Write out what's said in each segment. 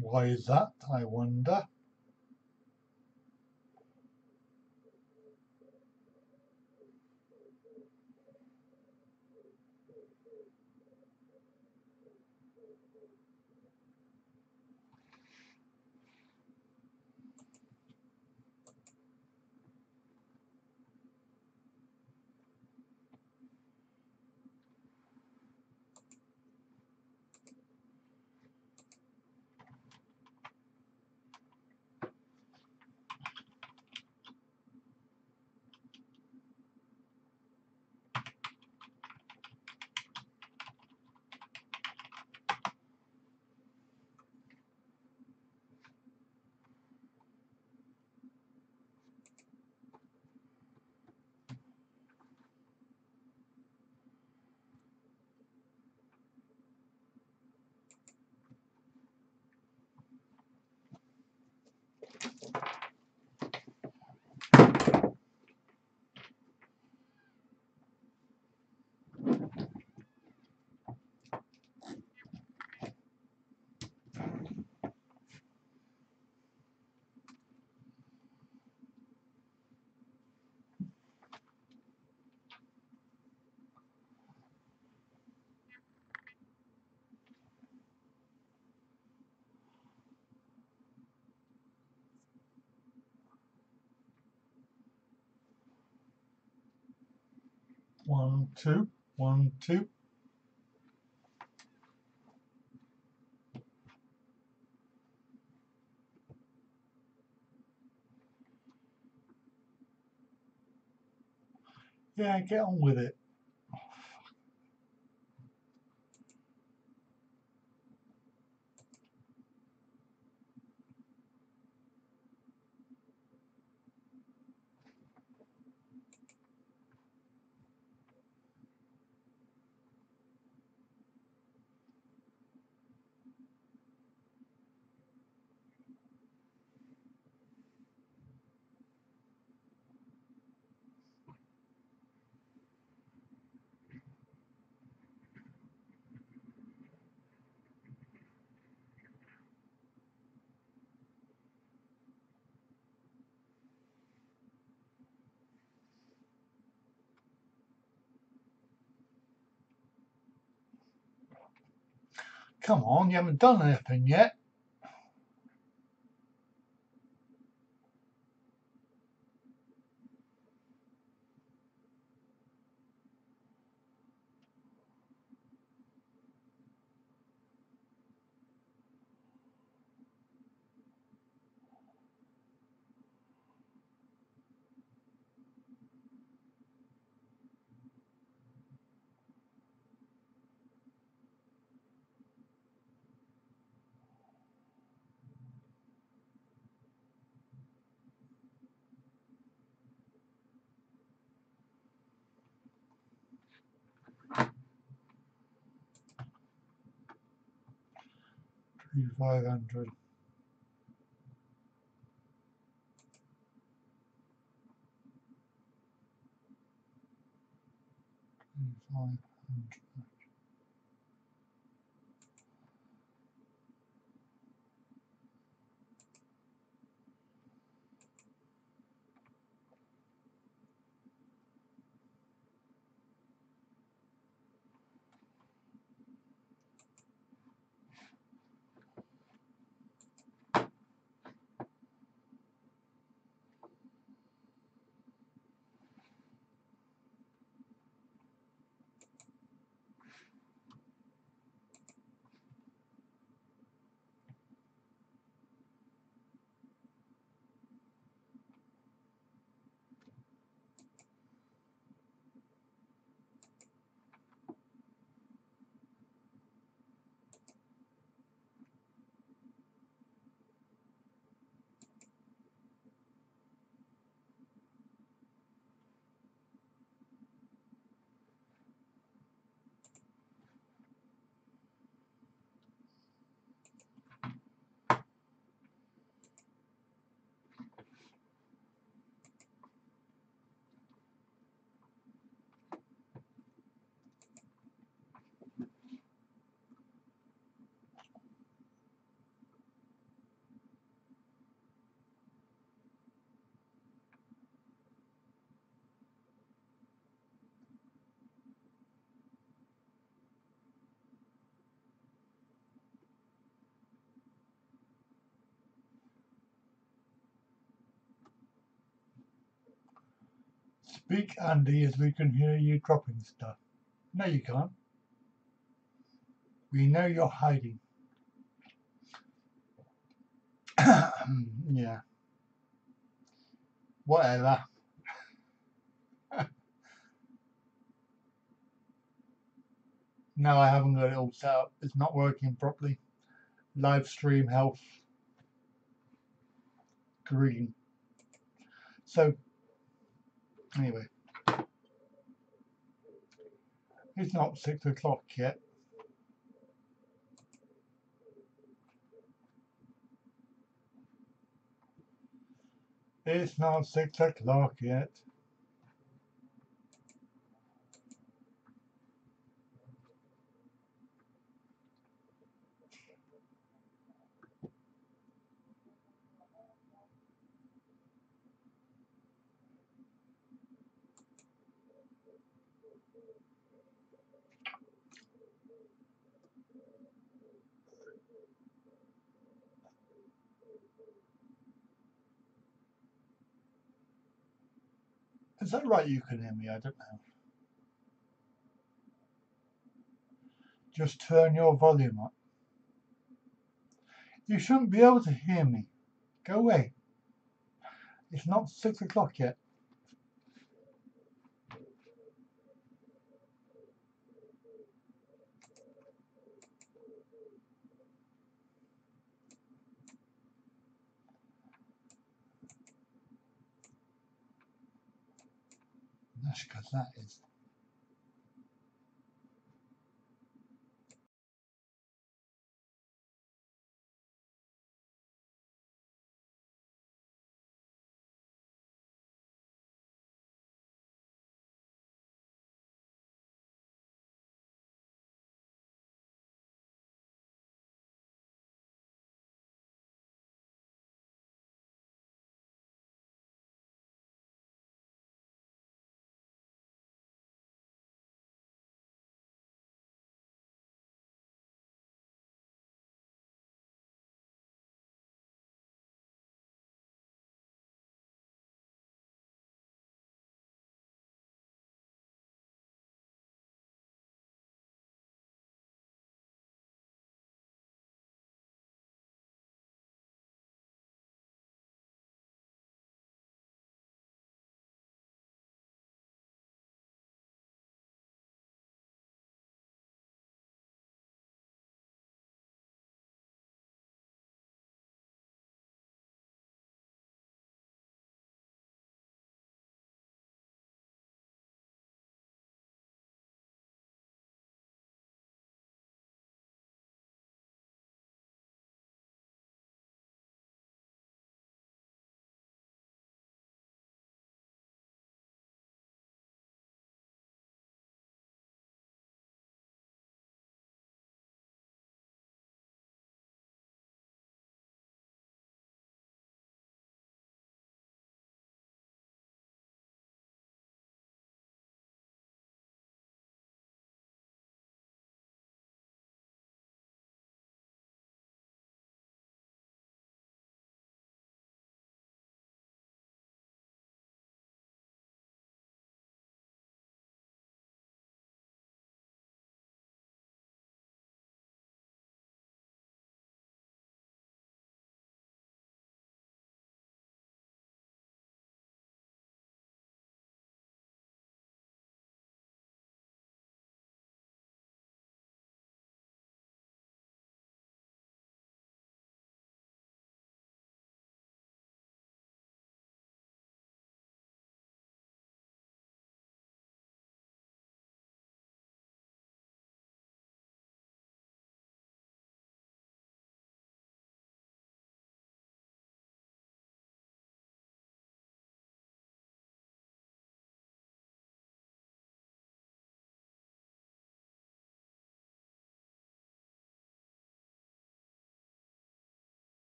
Why is that, I wonder? One, two, 1, 2. Yeah, get on with it. Come on, you haven't done anything yet. Three, 500. 500. Speak, Andy, as we can hear you dropping stuff. No, you can't. We know you're hiding. Yeah. Whatever. No, I haven't got it all set up. It's not working properly. Live stream health green. So, anyway. It's not 6 o'clock yet. It's not 6 o'clock yet. Is that right? You can hear me? I don't know. Just turn your volume up. You shouldn't be able to hear me. Go away. It's not 6 o'clock yet. That's because that is.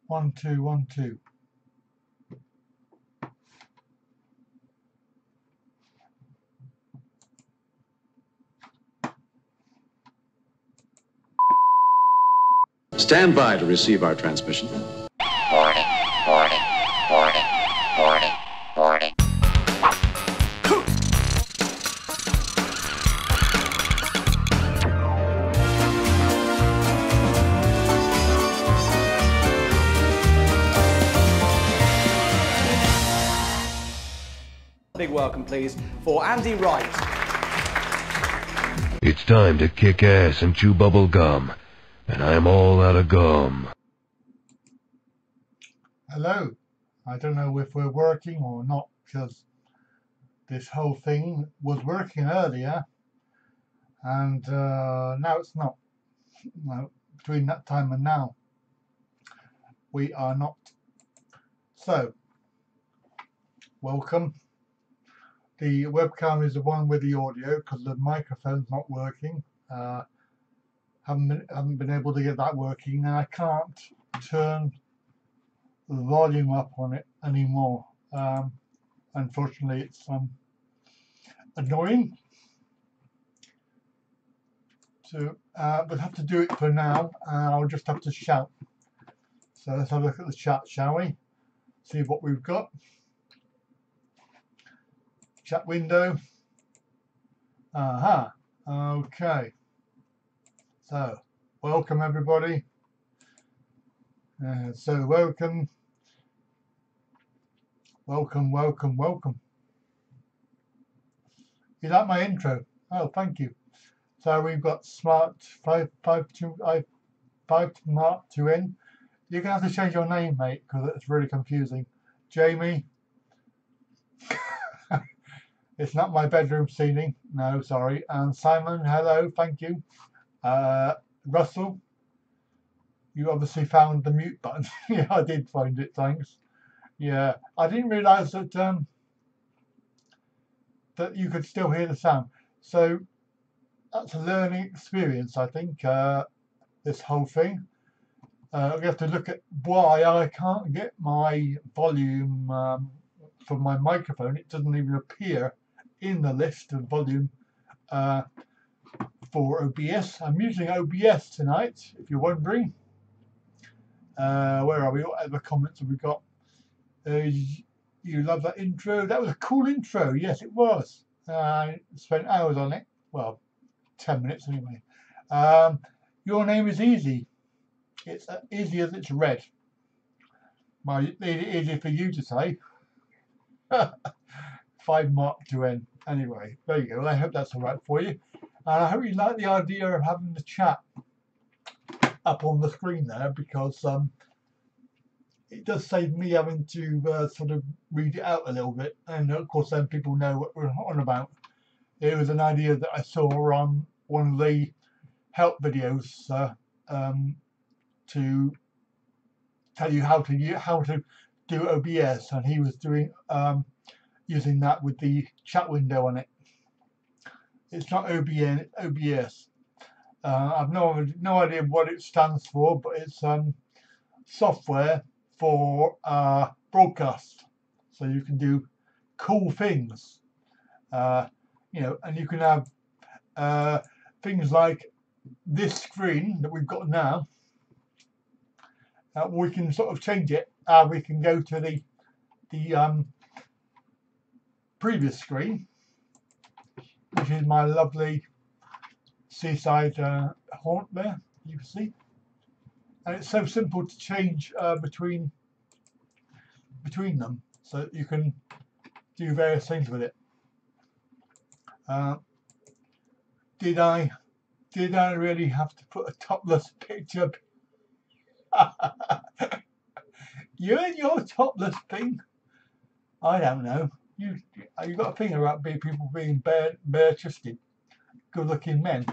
One, two, 1, 2. Stand by to receive our transmission. Warning, warning, warning, warning, warning. Big welcome, please, for Andy Wright. It's time to kick ass and chew bubble gum, and I'm all out of gum. Hello. I don't know if we're working or not, because this whole thing was working earlier, and now it's not. No, between that time and now, we are not. So, welcome. The webcam is the one with the audio because the microphone's not working. Haven't been able to get that working, and I can't turn the volume up on it anymore. Unfortunately, it's annoying. So we'll have to do it for now, and I'll just have to shout. So let's have a look at the chat, shall we? See what we've got. Chat window. Aha. Okay. So, welcome everybody. So welcome. Welcome, welcome, welcome. You like my intro? Oh, thank you. So we've got Smart 552 Smart 2N. You're gonna have to change your name, mate, because it's really confusing. Jamie. It's not my bedroom ceiling. No, sorry. And Simon, hello, thank you. Russell, you obviously found the mute button. Yeah, I did find it, thanks. Yeah, I didn't realise that that you could still hear the sound. So that's a learning experience, I think, this whole thing. We have to look at why I can't get my volume from my microphone. It doesn't even appear in the list of volume for OBS. I'm using OBS tonight, if you're wondering. Where are we? What other comments have we got? You love that intro. That was a cool intro. Yes, it was. I spent hours on it. Well, 10 minutes anyway. Your name is easy. It's easy as it's read. Made it easy for you to say. 5 Mark 2N. Anyway, there you go. I hope that's all right for you. And I hope you like the idea of having the chat up on the screen there, because it does save me having to sort of read it out a little bit. And of course, then people know what we're on about. It was an idea that I saw on one of the help videos to tell you how to do OBS, and he was doing using that with the chat window on it. It's not OBN, it's OBS. I've no idea what it stands for, but it's software for broadcast, so you can do cool things. You know, and you can have things like this screen that we've got now. We can sort of change it. We can go to the previous screen, which is my lovely seaside haunt there, you can see. And it's so simple to change between them, so that you can do various things with it. Did I really have to put a topless picture? You and your topless thing? I don't know. You got a thing about people being bare-chested, good-looking men.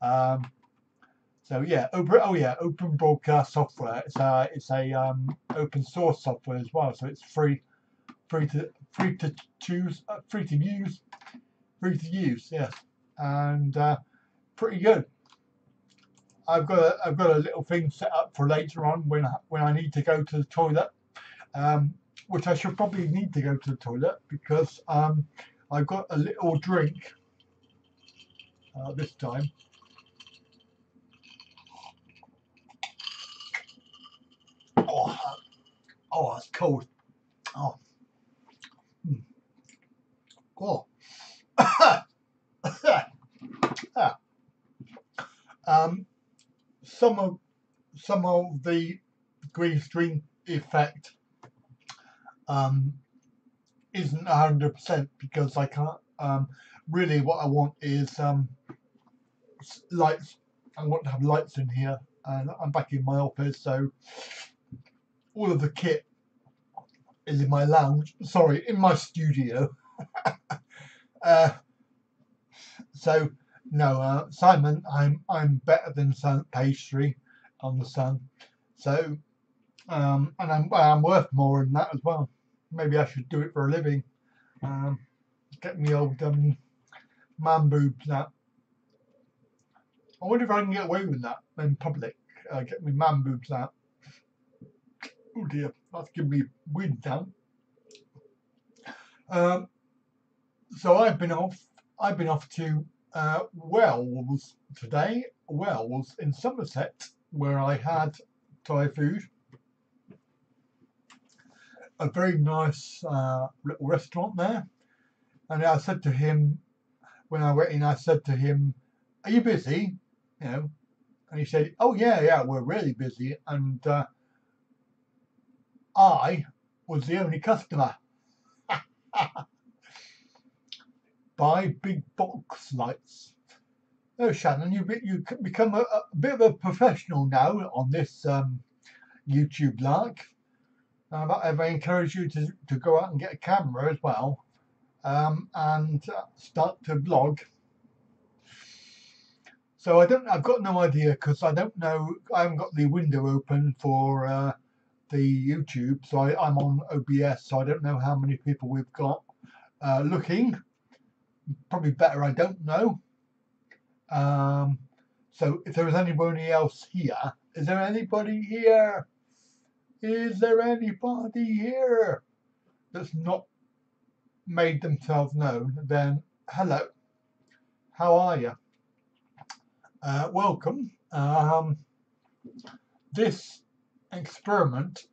So yeah, open broadcast software. It's a open source software as well, so it's free to choose, free to use. Yes, and pretty good. I've got a little thing set up for later on when I need to go to the toilet, which I should probably need to go to the toilet, because I've got a little drink this time. Oh, it's cold. Oh. Oh. Some of the green screen effect isn't 100% because I can't. Really, what I want is lights. I want to have lights in here, and I'm back in my office, so all of the kit is in my lounge. Sorry, in my studio. So no, Simon, I'm better than pastry on the Sun. So and I'm worth more than that as well. Maybe I should do it for a living. Get me old man boobs out. I wonder if I can get away with that in public. Get me man boobs out. Oh dear, that's giving me wind down. So I've been off to Wells today. Wells in Somerset, where I had Thai food. A very nice little restaurant there. And I said to him, when I went in, I said to him, "Are you busy?" You know, and he said, "Oh yeah, we're really busy." And I was the only customer. Buy big box lights. Oh, Shannon, you become a bit of a professional now on this YouTube lark. I've encouraged you to go out and get a camera as well, and start to vlog. So I've got no idea because I don't know. I haven't got the window open for the YouTube, so I'm on OBS, so I don't know how many people we've got looking. Probably better I don't know. So if there is anybody else here, is there anybody here? Is there anybody here that's not made themselves known? Then hello, how are you? Welcome. This experiment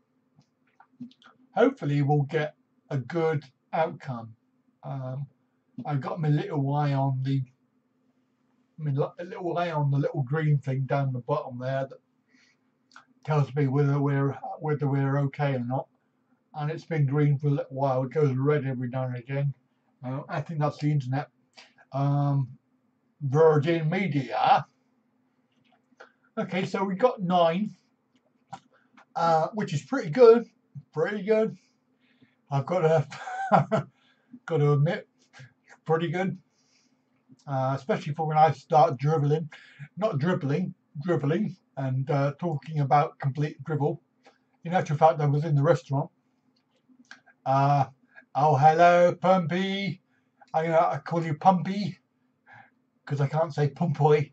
hopefully will get a good outcome. I've got my little eye on the little green thing down the bottom there that tells me whether we're okay or not. And it's been green for a little while. It goes red every now and again. I think that's the internet. Virgin Media. Okay, so we got 9, which is pretty good. Pretty good. I've got to got to admit, pretty good. Especially for when I start dribbling, and talking about complete dribble. In actual fact, I was in the restaurant. Oh, hello, Pumpy. I call you Pumpy because I can't say Pumpoy.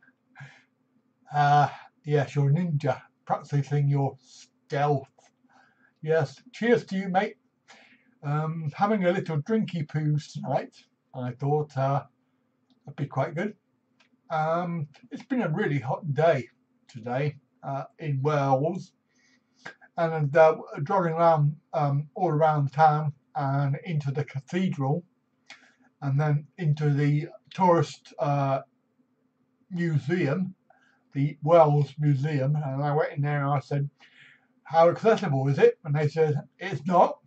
Yes, you're a ninja practicing your stealth. Yes, cheers to you, mate. Having a little drinky poos tonight. I thought that'd be quite good. It's been a really hot day today in Wales, and driving around all around town and into the cathedral, and then into the tourist museum, the Wales Museum. And I went in there and I said, "How accessible is it?" And they said, "It's not."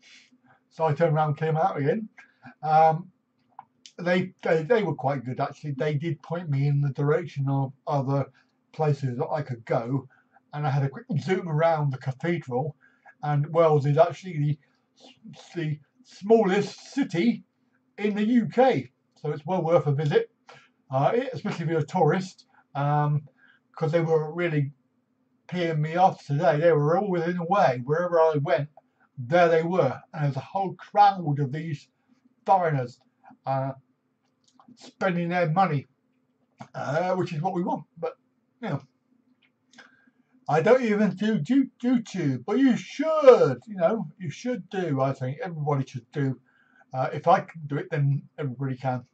So I turned around and came out again. They were quite good actually. They did point me in the direction of other places that I could go, and I had a quick zoom around the cathedral. And Wales is actually the smallest city in the UK, so it's well worth a visit, especially if you're a tourist. Because they were really peeing me off today. They were all within a way. Wherever I went, there they were, and there's a whole crowd of these foreigners spending their money, which is what we want. But you know, I don't even do YouTube, but you should. You should do. I think everybody should do. If I can do it, then everybody can.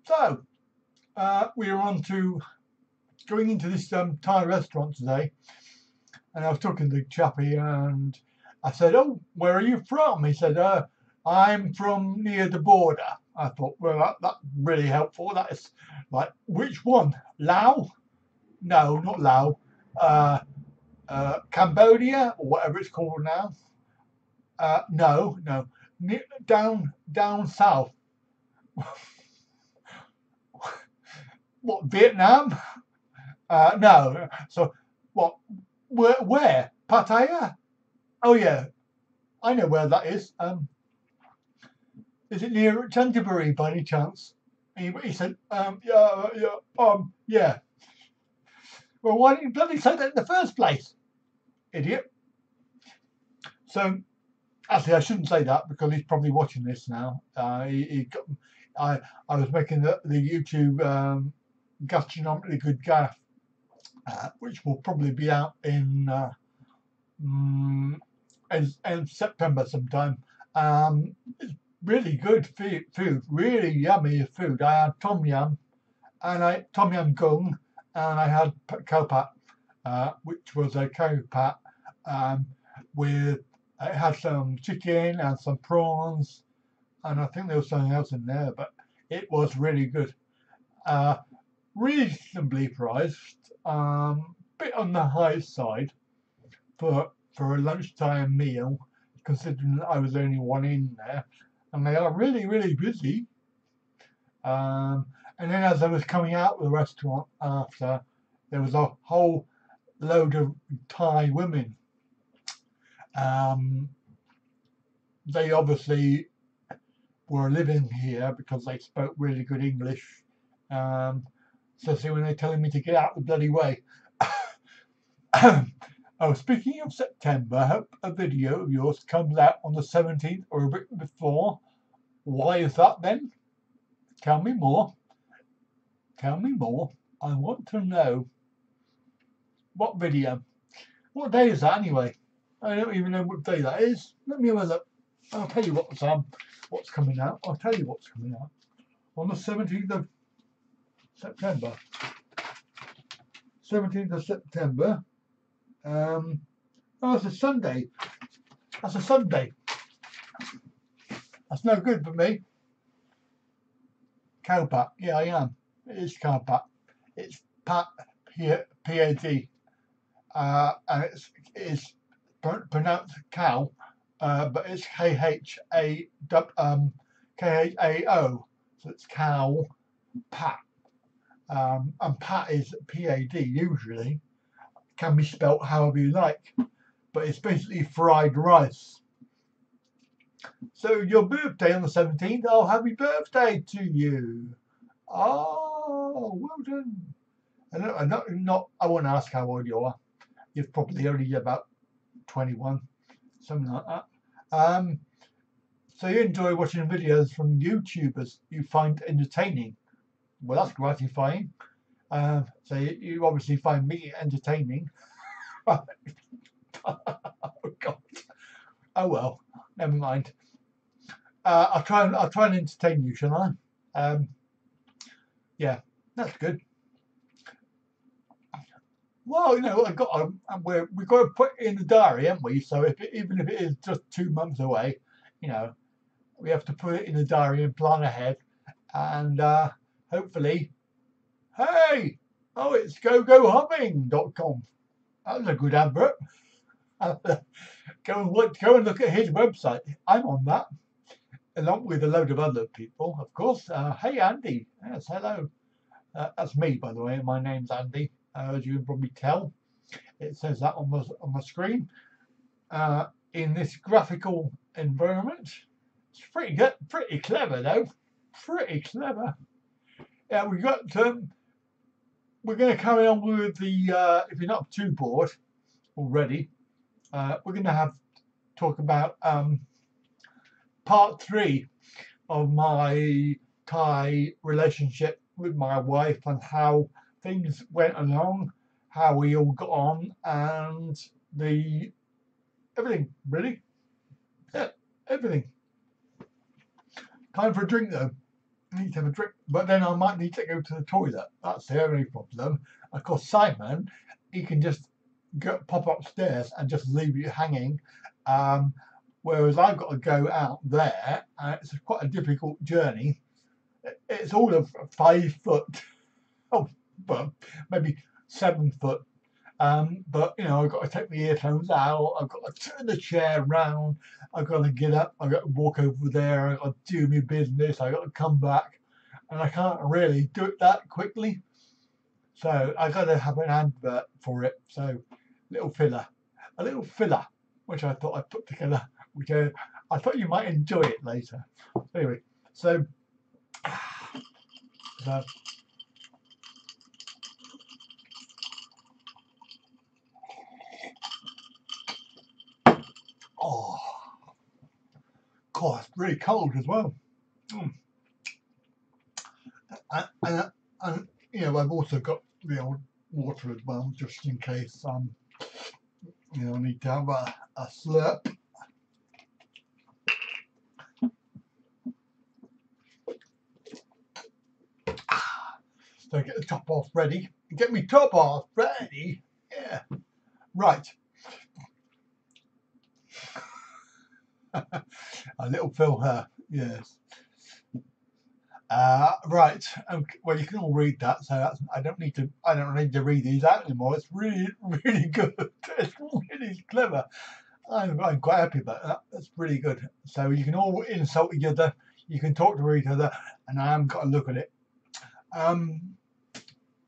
So we are on to going into this Thai restaurant today, and I was talking to the chappie, and I said, "Oh, where are you from?" He said, "I'm from near the border." I thought, well, that's really helpful. That is like, which one? Laos? No, not Laos. Cambodia or whatever it's called now. No, no, down south. What, Vietnam? No. So what? Where? Pattaya? Oh yeah, I know where that is. Is it near Canterbury by any chance? He said, yeah. Well, why didn't you bloody say that in the first place, idiot? So, actually, I shouldn't say that because he's probably watching this now. He got, I was making the YouTube gastronomically good gaff, which will probably be out in September sometime. It's really good food, really yummy food. I had tom yum goong, and I had khao pat, which was a khao pat with it had some chicken and some prawns, and I think there was something else in there, but it was really good. Reasonably priced, bit on the high side for a lunchtime meal, considering that I was the only one in there, and they are really, really busy. And then as I was coming out of the restaurant after, there was a whole load of Thai women. They obviously were living here because they spoke really good English. So see, when they're telling me to get out the bloody way. Oh, speaking of September, I hope a video of yours comes out on the 17th or a bit before. Why is that then? Tell me more. Tell me more. I want to know. What video? What day is that anyway? I don't even know what day that is. Let me have a look. I'll tell you what's coming out. I'll tell you what's coming out on the 17th of September. 17th of September. Oh, it's a Sunday. That's a Sunday. That's no good for me. Khao pat. Yeah, I am. It is khao pat. It's pat, P-A-D. And it's pronounced cow, but it's K-H-A-O. So it's cow pat. And pat is P-A-D usually. Can be spelt however you like, but it's basically fried rice. So your birthday on the 17th, oh, happy birthday to you. Oh, well done. I won't ask how old you are. You're probably only about 21, something like that. So you enjoy watching videos from YouTubers you find entertaining. Well, that's gratifying. So you obviously find me entertaining. Oh God. Oh well, never mind. I'll try and entertain you, shall I? Yeah, that's good. Well, we've got to put it in the diary, haven't we? So even if it is just 2 months away, we have to put it in the diary and plan ahead, and hopefully, hey, oh, it's gogohopping.com. That was a good advert. Go and look at his website. I'm on that, along with a load of other people, of course. Hey, Andy. Yes, hello. That's me, by the way. My name's Andy. As you can probably tell, it says that on the screen. In this graphical environment, it's pretty good, pretty clever though. Pretty clever. Yeah, we're going to carry on with the. If you're not too bored already, we're going to talk about part 3 of my Thai relationship with my wife and how things went along, how we all got on, and everything really. Yeah, everything. Time for a drink though. I need to have a drink, but then I might need to go to the toilet. That's the only problem. Of course, Simon, he can just pop upstairs and just leave you hanging. Whereas I've got to go out there, and it's quite a difficult journey. It's all of 5 foot, oh, but maybe 7 foot. But you know, I've got to take the earphones out. I've got to turn the chair round. I've got to get up. I've got to walk over there. I've got to do my business. I've got to come back, and I can't really do it that quickly. So I got to have an advert for it. So a little filler, which I thought I'd put together, which I thought you might enjoy it later. Anyway, so oh, God, it's really cold as well. And you know, I've also got the old water as well, just in case you know, I need to have a slurp. So get the top off ready. Get me top off ready. Yeah. Right. A little Phil her. Yes. Right. Okay. Well, you can all read that, so I don't need to read these out anymore. It's really, really good. It's really clever. I'm quite happy about that. That's really good. So you can all insult each other. You can talk to each other, and I haven't got to look at it.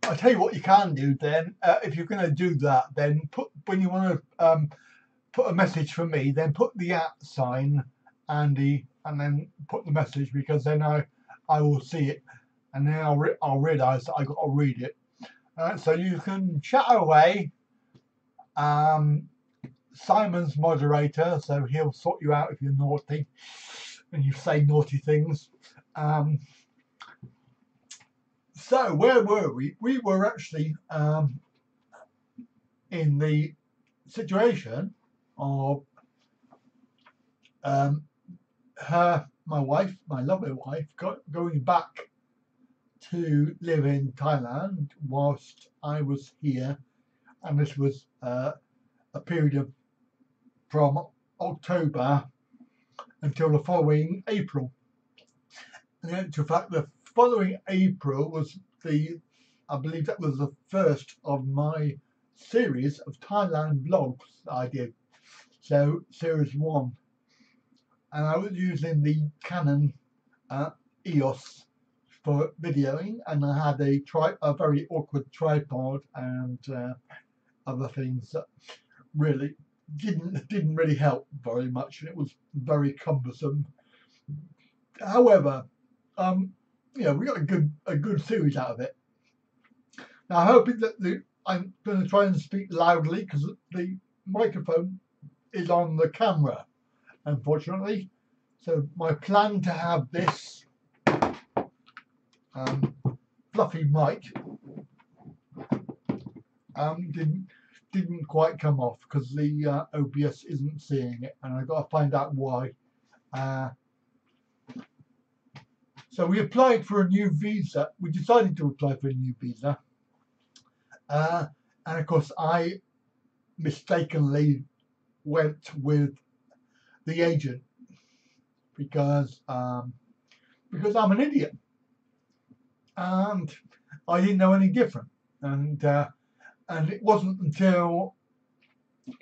I'll tell you what you can do then. If you're going to do that, then when you want to put a message for me, then put the @ Andy, and then put the message, because then I will see it, and then I'll realise that I got to read it. So you can chat away. Simon's moderator, so he'll sort you out if you're naughty and you say naughty things. So where were we? We were actually in the situation of my wife, my lovely wife, going back to live in Thailand whilst I was here, and this was a period of from October until the following April. And in actual fact, the following April was I believe that was the first of my series of Thailand vlogs that I did. So series 1, and I was using the Canon EOS for videoing, and I had a very awkward tripod and other things that really didn't really help very much, and it was very cumbersome. However, yeah, we got a good series out of it. Now, I'm hoping that I'm going to try and speak loudly, because the microphone is on the camera, unfortunately. So my plan to have this fluffy mic didn't quite come off, because the OBS isn't seeing it, and I've got to find out why. So we applied for a new visa. We decided to apply for a new visa, and of course I mistakenly went with the agent, because I'm an idiot and I didn't know any different, and it wasn't until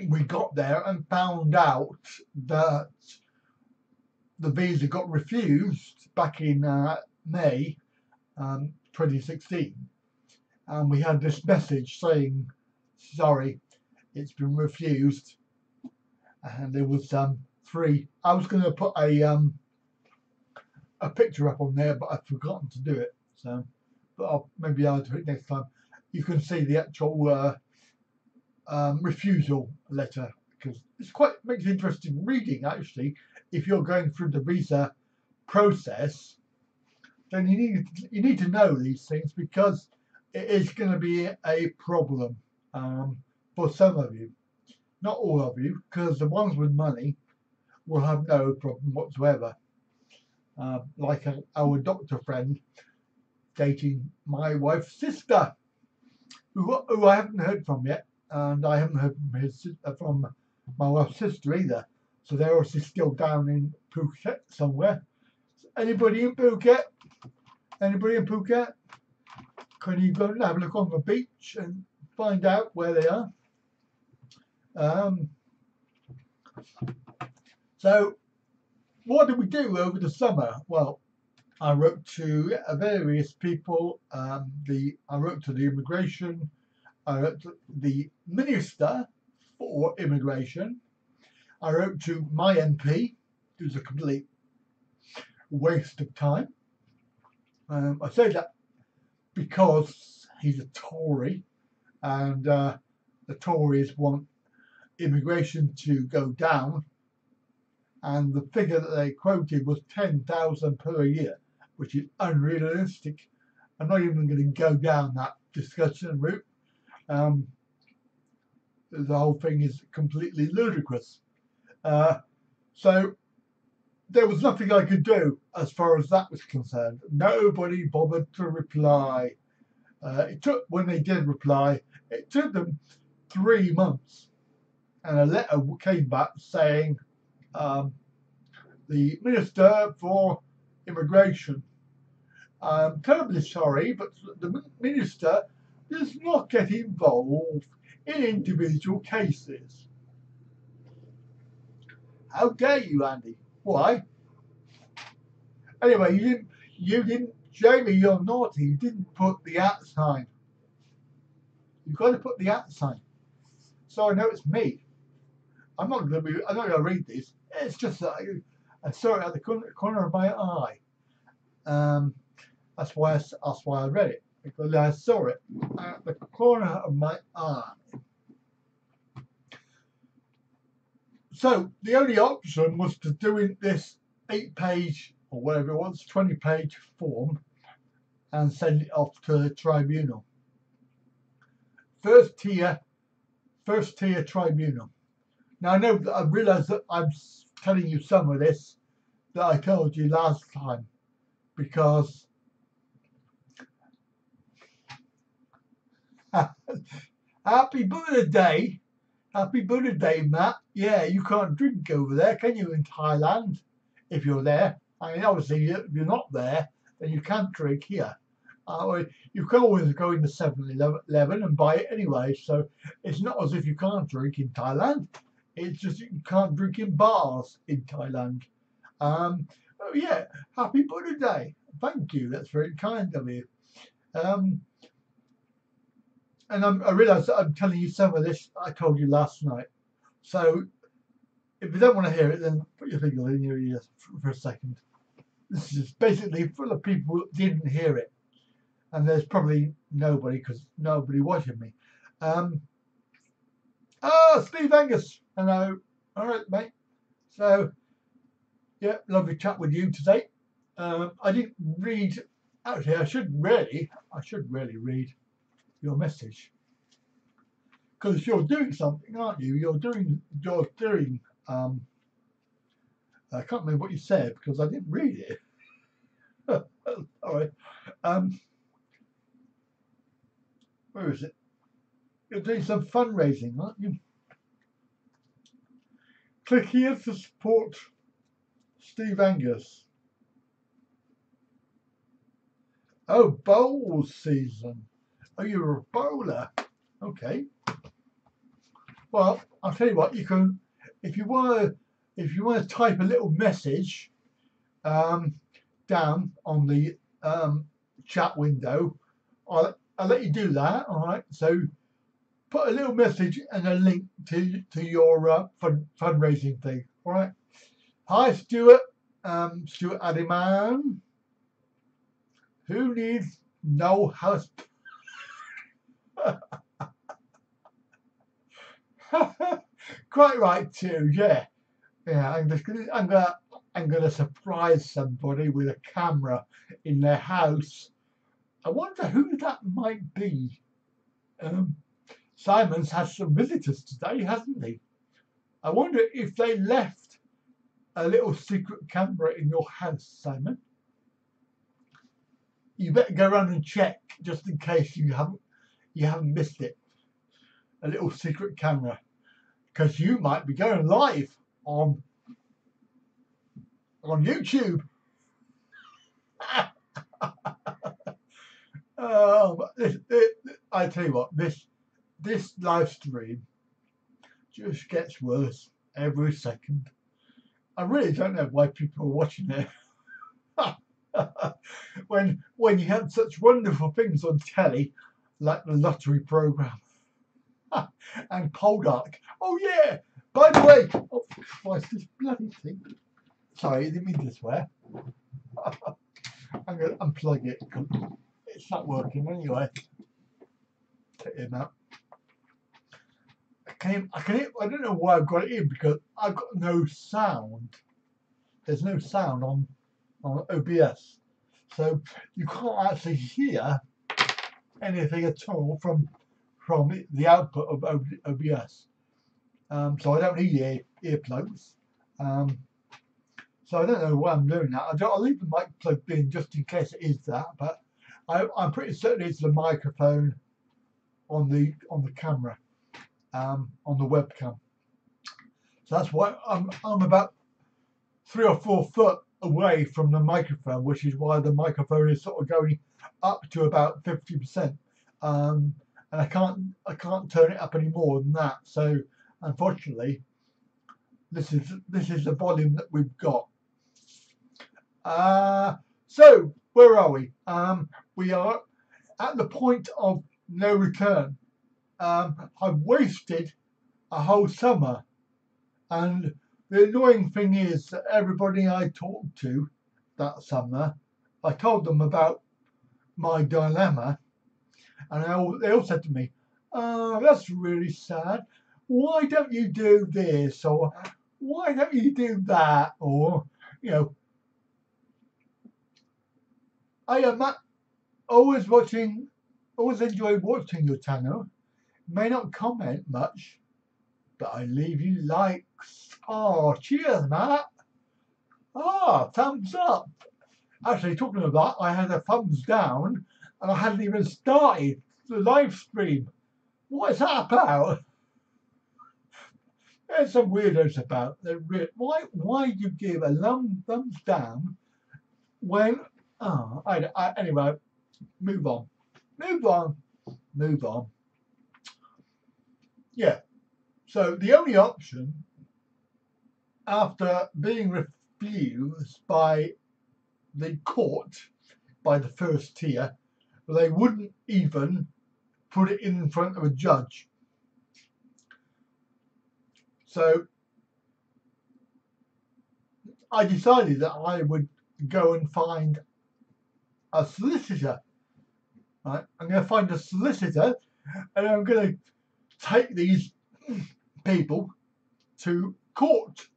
we got there and found out that the visa got refused back in May 2016, and we had this message saying, sorry, it's been refused. And there was 3. I was going to put a picture up on there, but I've forgotten to do it. So, but maybe I'll do it next time. You can see the actual refusal letter, because it's makes interesting reading actually. If you're going through the visa process, then you need to know these things, because it is going to be a problem for some of you. Not all of you, because the ones with money will have no problem whatsoever. Like our doctor friend dating my wife's sister, who I haven't heard from yet. and I haven't heard from my wife's sister either. So they're obviously still down in Phuket somewhere. Anybody in Phuket? Anybody in Phuket? Can you go and have a look on the beach and find out where they are? So what did we do over the summer? Well, I wrote to various people. I wrote to the immigration. I wrote to the Minister for Immigration. I wrote to my MP, who's a complete waste of time. I say that because he's a Tory, and the Tories want immigration to go down, and the figure that they quoted was 10,000 per year, which is unrealistic. I'm not even going to go down that discussion route. The whole thing is completely ludicrous. So there was nothing I could do as far as that was concerned. Nobody bothered to reply. When they did reply, it took them 3 months, and a letter came back saying, the Minister for Immigration, I'm terribly sorry, but the Minister does not get involved in individual cases. How dare you, Andy? Why? Anyway, you didn't, Jamie, you're naughty. You didn't put the @ sign. You've got to put the @ sign, so I know it's me. I'm not going to read this. It's just that I saw it at the corner of my eye. That's why I read it, because I saw it at the corner of my eye. So the only option was to do this 8-page or whatever it was, 20-page form, and send it off to the tribunal. First tier tribunal. Now I realise that I'm telling you some of this that I told you last time, because happy birthday, Matt. Yeah, you can't drink over there, can you, in Thailand? If you're there, I mean, obviously, if you're not there, then you can't drink here. You can always go into 7-Eleven and buy it anyway. So it's not as if you can't drink in Thailand. It's just you can't drink in bars in Thailand. Oh yeah, happy birthday. Thank you. That's very kind of you. And I realise that I'm telling you some of this I told you last night. So if you don't want to hear it, then put your finger in your ear for a second. This is basically full of people that didn't hear it. And there's probably nobody, because nobody watching me. Steve Angus. Hello. All right, mate. So, yeah, lovely chat with you today. I didn't read. Actually, I should really read your message, because you're doing something, aren't you? You're doing. I can't remember what you said because I didn't read it. All right. Where is it? You're doing some fundraising, aren't you? Click here to support Steve Angus. Oh, bowl season. Oh, you're a bowler. Okay. Well, I'll tell you what. You can, if you want to type a little message down on the chat window, I'll let you do that. All right. So put a little message and a link to your fundraising thing. All right. Hi, Stuart. Stuart Addyman. Who needs no house? Quite right too. Yeah. Yeah. I'm gonna surprise somebody with a camera in their house. I wonder who that might be. Simon's had some visitors today, hasn't he? I wonder if they left a little secret camera in your house, Simon. You better go around and check just in case you haven't missed it. a little secret camera, because you might be going live on YouTube. I tell you what, this live stream just gets worse every second. I really don't know why people are watching it. when you have such wonderful things on telly, like the lottery program and Poldark. Oh yeah! By the way, oh Christ, this bloody thing. Sorry, I didn't mean to swear. I'm going to unplug it. It's not working anyway. Take it out. I don't know why I've got it in, because I've got no sound. There's no sound on OBS, so you can't actually hear anything at all from the output of OBS. So I don't need earplugs. So I don't know why I'm doing that. I'll leave the mic plugged in just in case it is that, but I'm pretty certain it's the microphone on the camera, on the webcam. So that's why I'm about 3 or 4 foot away from the microphone, which is why the microphone is sort of going up to about 50%. And I can't turn it up any more than that. So unfortunately, this is the volume that we've got. So where are we? We are at the point of no return. I've wasted a whole summer, and the annoying thing is that everybody I talked to that summer, I told them about my dilemma, and they all said to me, "Oh, that's really sad. Why don't you do this, or why don't you do that?" Or, you know, I am always enjoy watching your channel. May not comment much, but I leave you likes. Oh, cheers, Matt. Ah, thumbs up. Actually, talking of that, I had a thumbs down, and I hadn't even started the live stream. What is that about? There's some weirdos about. Why do you give a thumbs down when? Anyway, move on. Yeah. So the only option, after being refused by the court, by the first tier, they wouldn't even put it in front of a judge. So I decided that I would go and find a solicitor. Right? I'm going to find a solicitor, and I'm going to take these people to court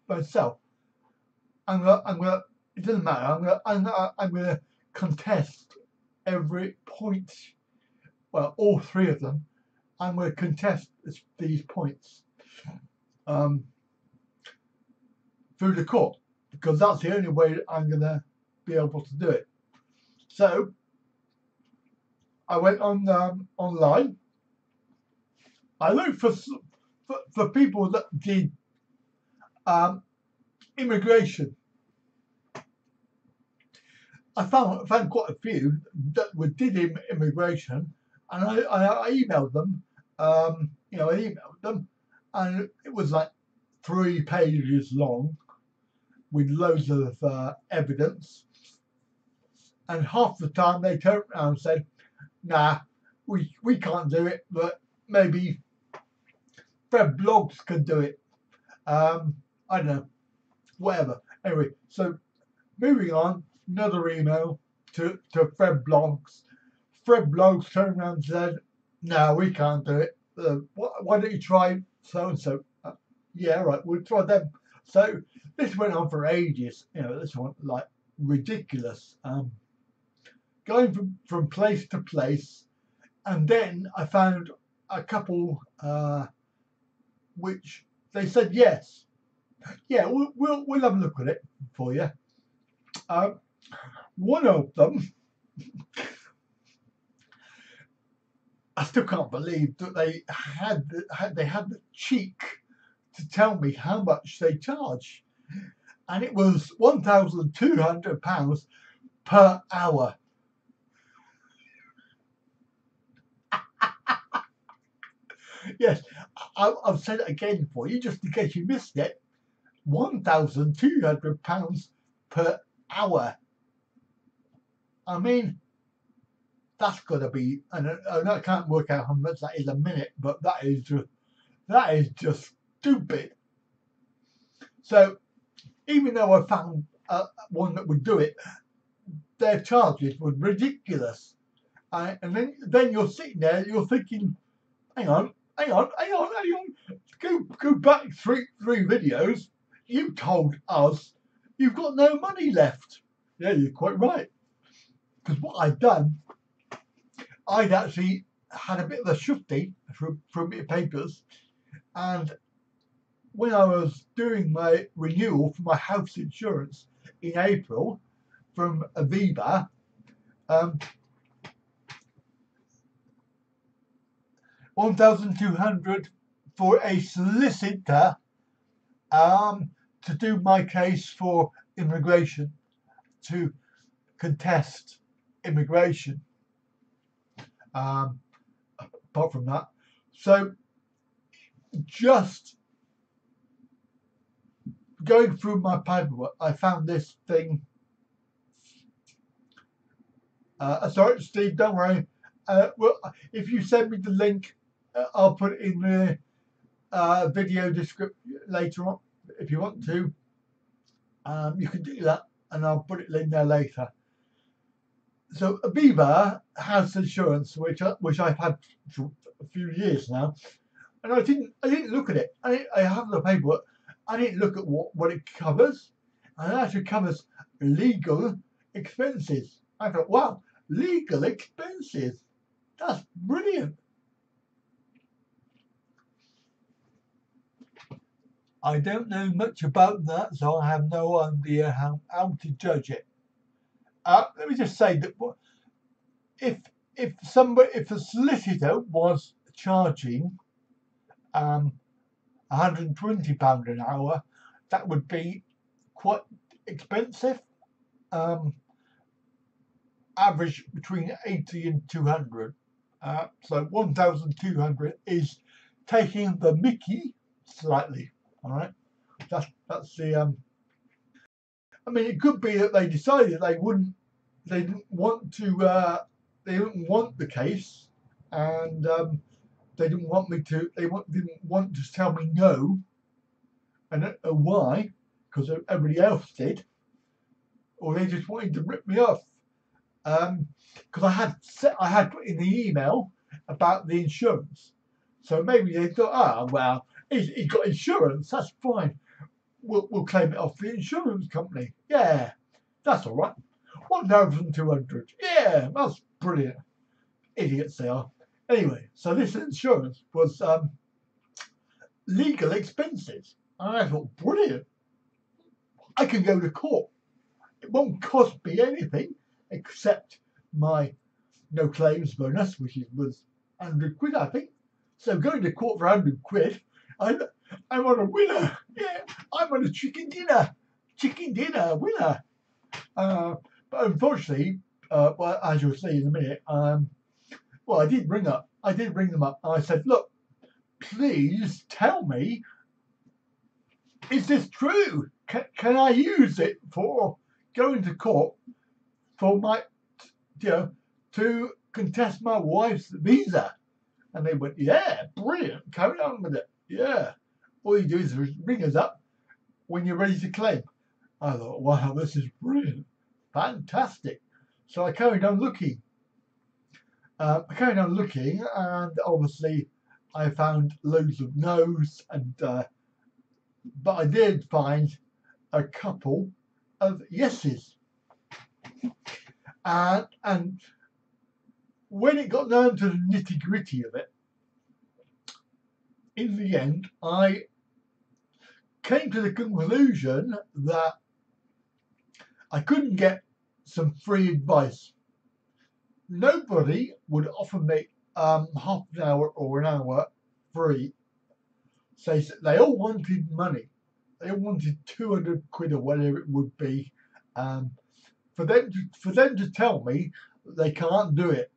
myself. It doesn't matter. I'm going to contest every point. Well, all 3 of them. I'm going to contest these points through the court, because that's the only way that I'm going to be able to do it. So I went on online. I looked for people that did immigration. I found quite a few that did immigration, and I emailed them. I emailed them, and it was like 3 pages long with loads of evidence. And half the time they turned around and said, "Nah, we can't do it, but maybe Fred Blogs can do it." I don't know, whatever. Anyway, so moving on, another email to Fred Blogs. Fred Blogs turned around and said, "No, we can't do it. Why don't you try so and so?" Yeah, right, we'll try them. So this went on for ages. This one like ridiculous. Going from place to place, and then I found a couple which they said yes. Yeah, we'll have a look at it for you. One of them I still can't believe that they had the cheek to tell me how much they charge, and it was £1,200 per hour. Yes, I've said it again for you, just in case you missed it. £1,200 per hour. I mean, that's got to be, and I can't work out how much that is a minute, but that is just stupid. So even though I found one that would do it, their charges were ridiculous. And then you're sitting there, you're thinking, hang on. Go back three videos. You told us you've got no money left. Yeah, you're quite right. Because what I'd done, I'd actually had a bit of a shufty from a bit of papers, and when I was doing my renewal for my house insurance in April from Aviva, £1,200 for a solicitor to do my case for immigration, to contest immigration. Apart from that, so just going through my paperwork, I found this thing. Sorry, Steve, don't worry. Well, if you send me the link, I'll put it in the video description later on. If you want to, you can do that, and I'll put it in there later. So Aviva has insurance, which I've had for a few years now, and I didn't look at it. I have the paperwork. I didn't look at what it covers, and it actually covers legal expenses. I thought, wow, legal expenses. That's brilliant. I don't know much about that, so I have no idea how to judge it. Let me just say that if a solicitor was charging £120 an hour, that would be quite expensive. Average between 80 and 200. So 1,200 is taking the mickey slightly. All right, that's the. I mean, it could be that they decided they didn't want the case, and they didn't want me to. Didn't want to tell me no. I don't know why, because everybody else did, or they just wanted to rip me off. Because I had put in the email about the insurance, so maybe they thought, well, he's got insurance, that's fine. We'll claim it off the insurance company. Yeah, that's all right. 1,200. Yeah, that's brilliant. Idiots they are. Anyway, so this insurance was legal expenses, and I thought, brilliant. I can go to court. It won't cost me anything except my no claims bonus, which was 100 quid, I think. So going to court for 100 quid, I'm on a winner. Yeah, I'm on a chicken dinner winner. But unfortunately, well, as you'll see in a minute, well, I did ring them up, and I said, look, please tell me, is this true? Can I use it for going to court for my, to contest my wife's visa? And they went, yeah, brilliant, carry on with it. Yeah, all you do is ring us up when you're ready to claim. I thought, wow, this is brilliant, fantastic. So I carried on looking. And obviously I found loads of no's, and but I did find a couple of yeses. And when it got down to the nitty-gritty of it, in the end, I came to the conclusion that I couldn't get some free advice. Nobody would offer me half an hour or an hour free. So they all wanted money. They all wanted 200 quid or whatever it would be, for them to tell me that they can't do it.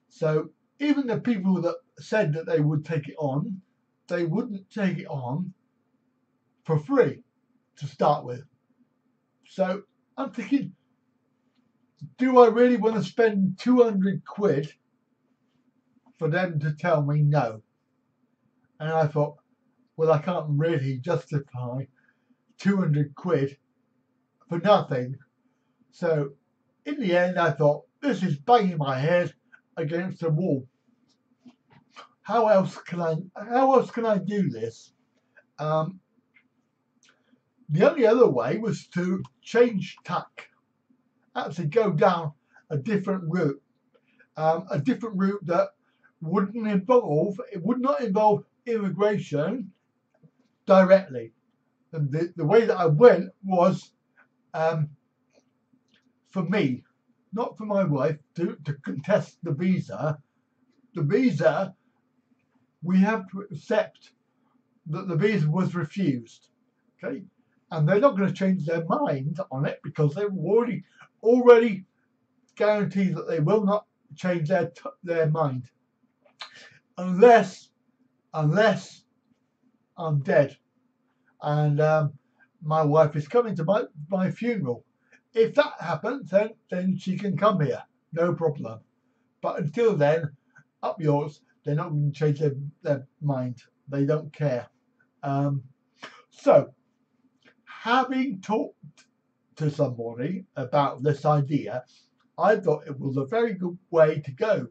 So even the people that said that they would take it on, they wouldn't take it on for free to start with. So I'm thinking, do I really want to spend 200 quid for them to tell me no? And I thought, well, I can't really justify 200 quid for nothing. So in the end, I thought, this is banging my head against the wall. How else can I do this? The only other way was to change tack, actually go down a different route that would not involve immigration directly. And the way that I went was, for me, not for my wife, to contest the visa. The visa, we have to accept that the visa was refused, okay? And they're not going to change their mind on it because they've already guaranteed that they will not change their mind unless I'm dead and my wife is coming to my funeral. If that happens, then she can come here, no problem. But until then, up yours. They're not going to change their mind. They don't care. So, having talked to somebody about this idea, I thought it was a very good way to go.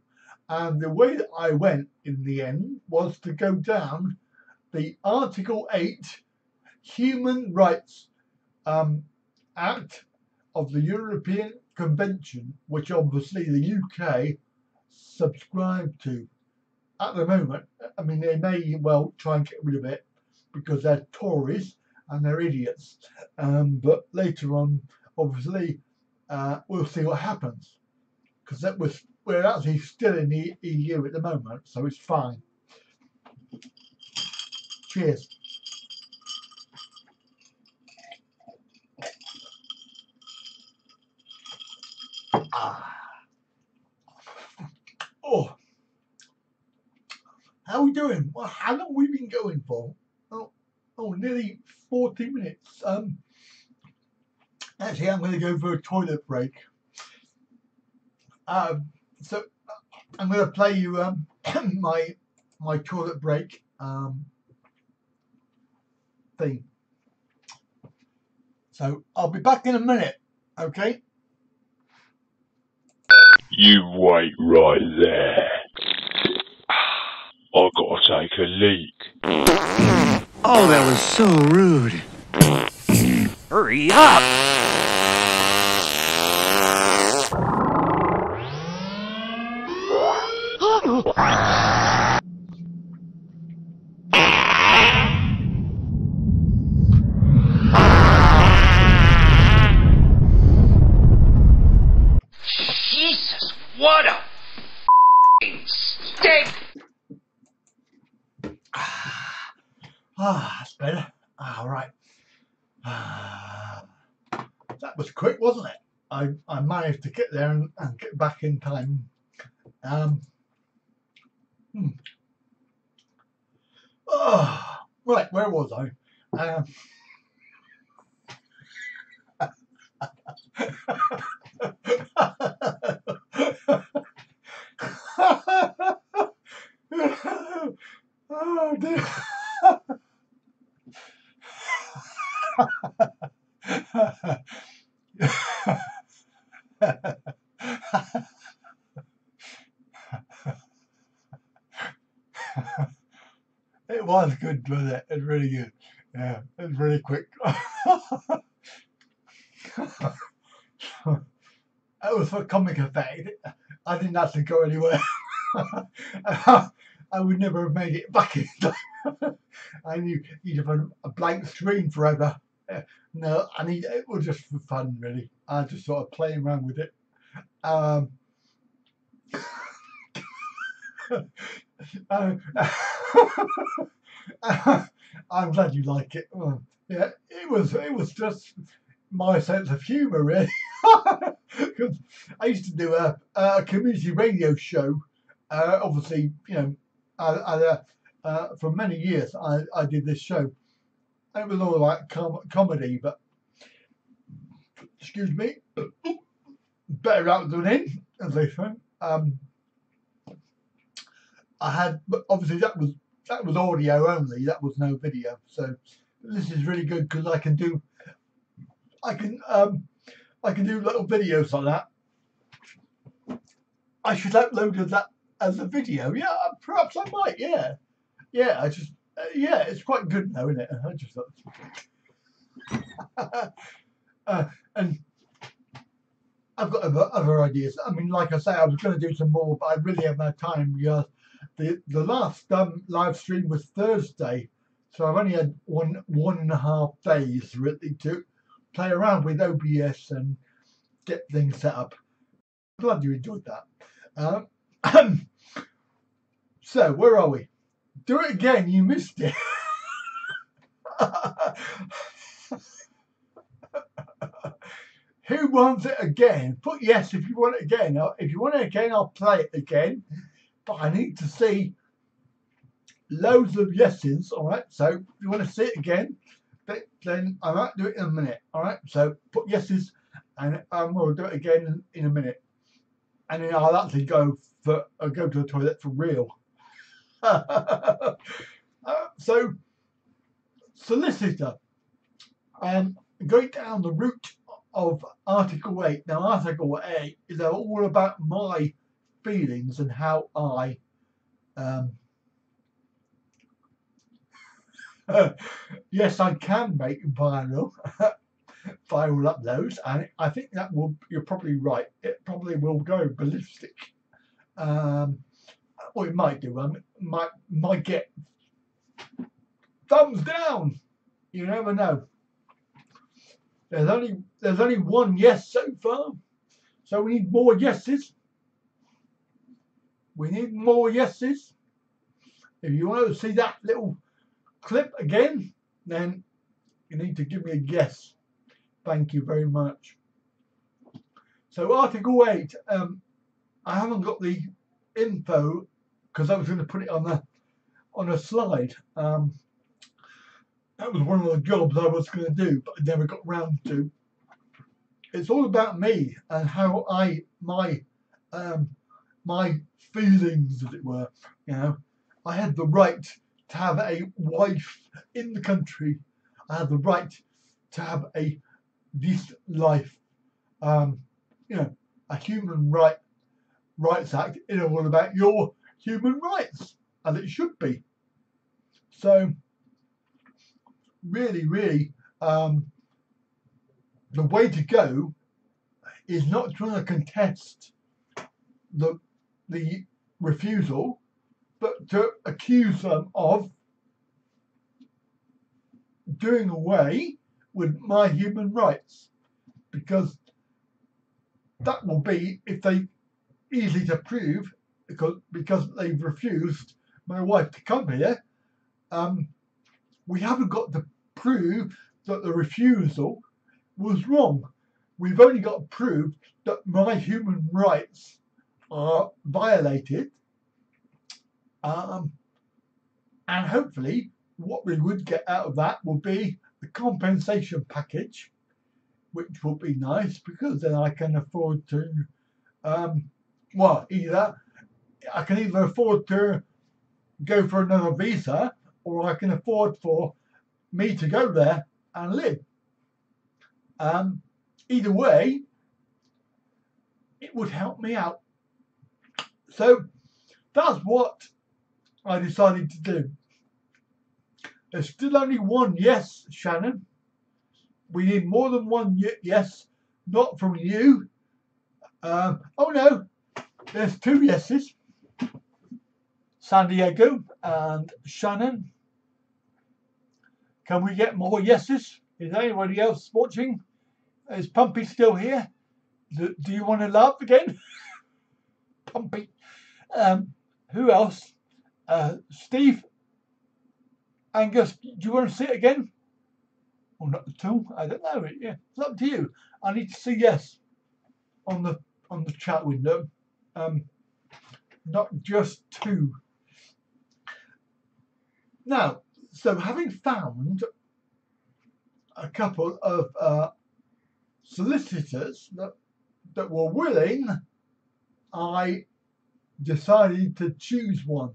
And the way that I went in the end was to go down the Article 8 Human Rights Act of the European Convention, which obviously the UK subscribed to. At the moment, I mean, they may well try and get rid of it because they're Tories and they're idiots. But later on, obviously, we'll see what happens, because we're actually still in the EU at the moment, so it's fine. Cheers. Oh, how are we doing? Well, how long have we been going for? Oh, nearly 40 minutes. Actually, I'm going to go for a toilet break. So I'm going to play you my toilet break theme. So I'll be back in a minute. Okay. You wait right there. I've got to take a leak. Oh, that was so rude. Hurry up! Jesus, what a stink! That's better. All right. That was quick, wasn't it? I managed to get there and get back in time. Oh, right, where was I? Oh dear. It was good, wasn't it? It's really good. Yeah, it's really quick. It was for comic effect. I didn't actually go anywhere. I would never have made it back in time. I knew you'd have a blank screen forever. No, it was just for fun, really. I just sort of playing around with it. uh, I'm glad you like it. Oh, yeah, it was just my sense of humour, really. Because I used to do a community radio show. Obviously, you know, for many years I did this show. It was all about comedy, but excuse me, better out than in, as they say. I had, but obviously that was audio only. That was no video. So this is really good because I can do little videos like that. I should upload that as a video. Yeah, perhaps I might. Yeah, yeah. I just yeah, it's quite good now, isn't it? I just thought. And I've got other ideas. I mean, like I say, I was going to do some more, but I really haven't had time because the last live stream was Thursday, so I've only had one and a half days really to play around with OBS and get things set up. Glad you enjoyed that. So where are we? Do it again. You missed it. Who wants it again? Put yes if you want it again. If you want it again, I'll play it again. But I need to see loads of yeses. All right. So if you want to see it again, then I might do it in a minute. All right. So put yeses, and we'll do it again in a minute. And then I'll actually go to the toilet for real. So solicitor. Going down the route of Article 8. Now, Article 8 is all about my feelings and how I yes, I can make viral uploads, and I think that will. You're probably right. It probably will go ballistic. Well, it might do. Might get thumbs down. You never know. There's only one yes so far, so we need more yeses. We need more yeses. If you want to see that little clip again, then you need to give me a yes. Thank you very much. So Article 8, I haven't got the info because I was going to put it on a slide. That was one of the jobs I was going to do, but I never got round to. It's all about me and how my feelings, as it were. You know, I had the right to have a wife in the country. I had the right to have a decent life. You know, a human rights act is all about your human rights, as it should be. So really, the way to go is not trying to contest the refusal, but to accuse them of doing away with my human rights, because that will be, if they easily to prove, because they've refused my wife to come here. We haven't got to prove that the refusal was wrong. We've only got to prove that my human rights are violated, and hopefully what we would get out of that will be the compensation package, which will be nice, because then I can afford to either I can either afford to go for another visa, or I can afford for me to go there and live. Either way, it would help me out. So that's what I decided to do. There's still only one yes, Shannon. We need more than one yes, not from you. Oh no, there's two yeses. San Diego and Shannon. Can we get more yeses? Is anybody else watching? Is Pumpy still here? Do you want to laugh again? Pumpy. Who else? Steve, Angus, do you want to see it again? Or not at all? I don't know. Yeah, it's up to you. I need to see yes on the chat window. Not just 2. Now, so having found a couple of solicitors that were willing, I decided to choose one.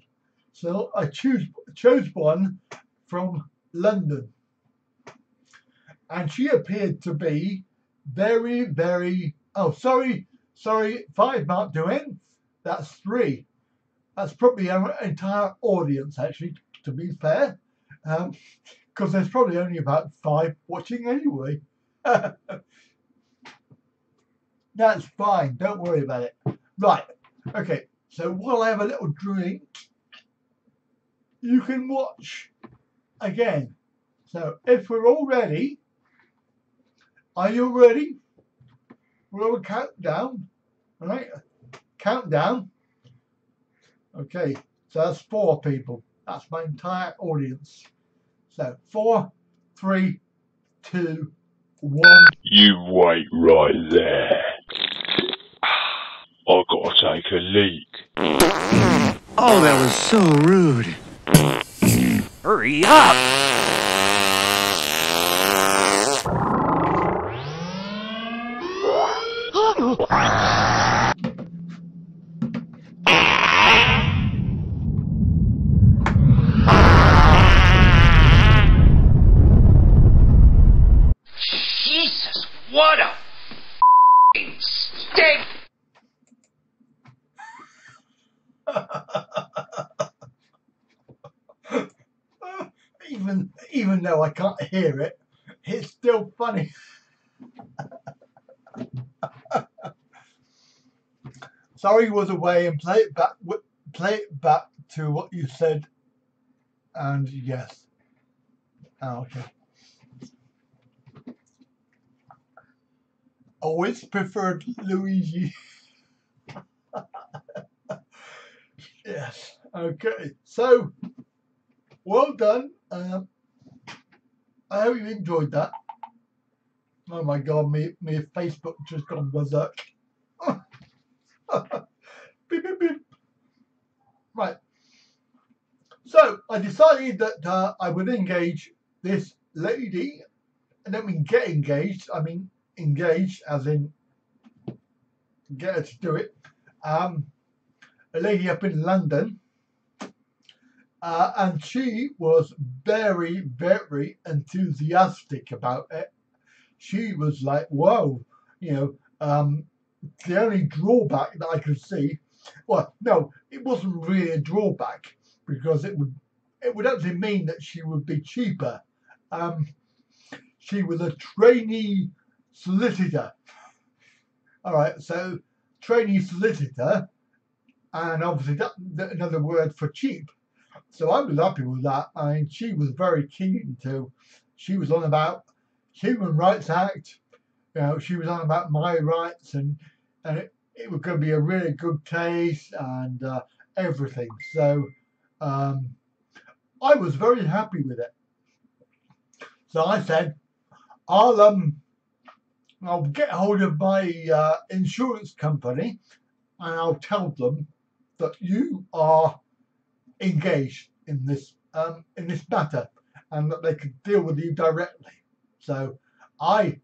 So I chose one from London, and she appeared to be very, very. Oh, sorry, 5 Mark Doen. That's 3. That's probably our entire audience, actually, to be fair, because there's probably only about 5 watching anyway. That's fine. Don't worry about it. Right. Okay. So while I have a little drink, you can watch again. So if we're all ready, are you ready? We'll count down. All right. Countdown. Okay. So that's 4 people. That's my entire audience. So 4, 3, 2, 1. You wait right there. I gotta take a leak. Oh, that was so rude. Hurry up! Jesus, what a stink! Even though I can't hear it, it's still funny. Sorry was away, and play it back to what you said. And yes. Oh, okay. Always preferred Luigi. Yes. Okay. So, well done. I hope you enjoyed that. Oh my God, me Facebook just gone berserk. Beep, beep, beep. Right. So I decided that I would engage this lady. I don't mean get engaged. I mean engage as in get her to do it. A lady up in London. And she was very, very enthusiastic about it. She was like, whoa, you know, the only drawback that I could see, well, no, it wasn't really a drawback because it would actually mean that she would be cheaper. She was a trainee solicitor. All right, so trainee solicitor, and obviously that another word for cheap. So I was happy with that. I mean, she was very keen to. She was on about Human Rights Act. You know, she was on about my rights, and it was going to be a really good case and everything. So I was very happy with it. So I said, I'll get hold of my insurance company, and I'll tell them that you are engaged in this matter, and that they could deal with you directly. So I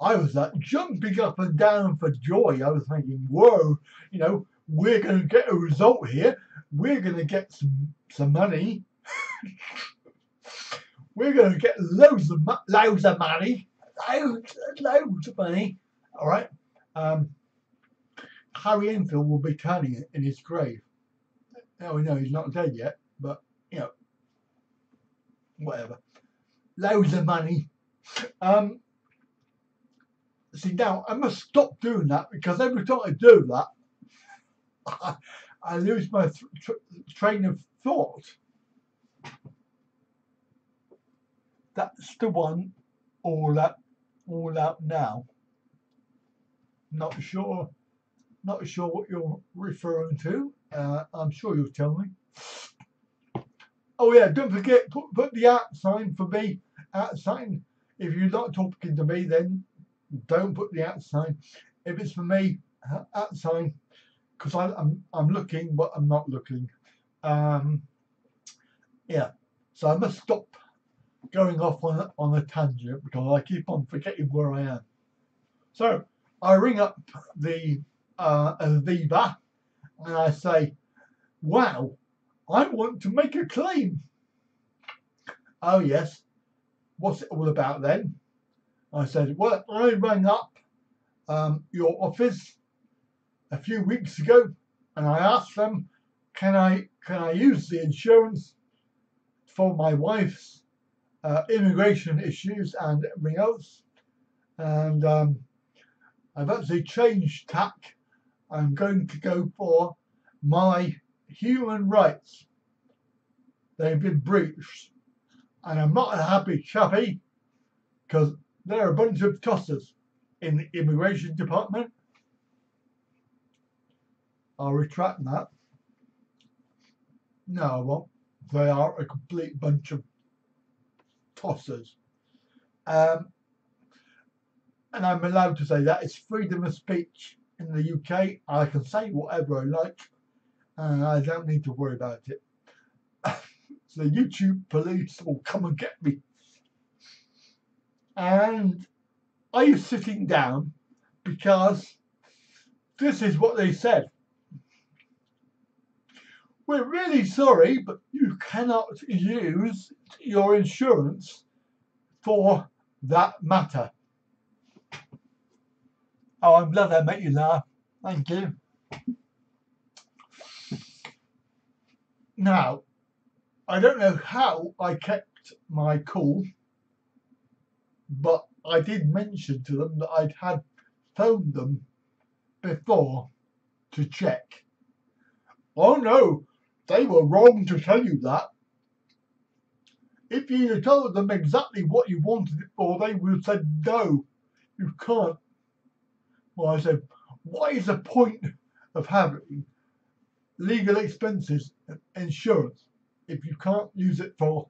was like jumping up and down for joy. I was thinking, whoa, you know, we're going to get a result here. We're going to get some money. We're going to get loads of money, loads of money. All right. Harry Enfield will be turning in his grave. No, we know he's not dead yet, but you know, whatever. Loads of money. See, now I must stop doing that because every time I do that, I lose my train of thought. That's the one. All out now. Not sure what you're referring to. I'm sure you'll tell me. Oh yeah, don't forget, put the @ sign for me. @ sign. If you're not talking to me, then don't put the @ sign. If it's for me, @ sign. Because I'm looking, but I'm not looking. Yeah. So I must stop going off on a tangent because I keep on forgetting where I am. So I ring up the Aviva and I say, wow, I want to make a claim. Oh yes, what's it all about then? I said, well, I rang up your office a few weeks ago and I asked them, can I use the insurance for my wife's immigration issues and everything else? And I've actually changed tack. I'm going to go for my human rights. They've been breached. And I'm not a happy chappy because they're a bunch of tossers in the immigration department. I'll retract that. No, I won't. They are a complete bunch of tossers. And I'm allowed to say that. It's freedom of speech in the UK. I can say whatever I like and I don't need to worry about it. So the YouTube police will come and get me. And are you sitting down? Because this is what they said. We're really sorry, but you cannot use your insurance for that matter. Oh, I'm glad I made you laugh. Thank you. Now, I don't know how I kept my cool, but I did mention to them that I'd had phoned them before to check. Oh no, they were wrong to tell you that. If you told them exactly what you wanted it for, they would have said, no, you can't. Well, I said, what is the point of having legal expenses insurance if you can't use it for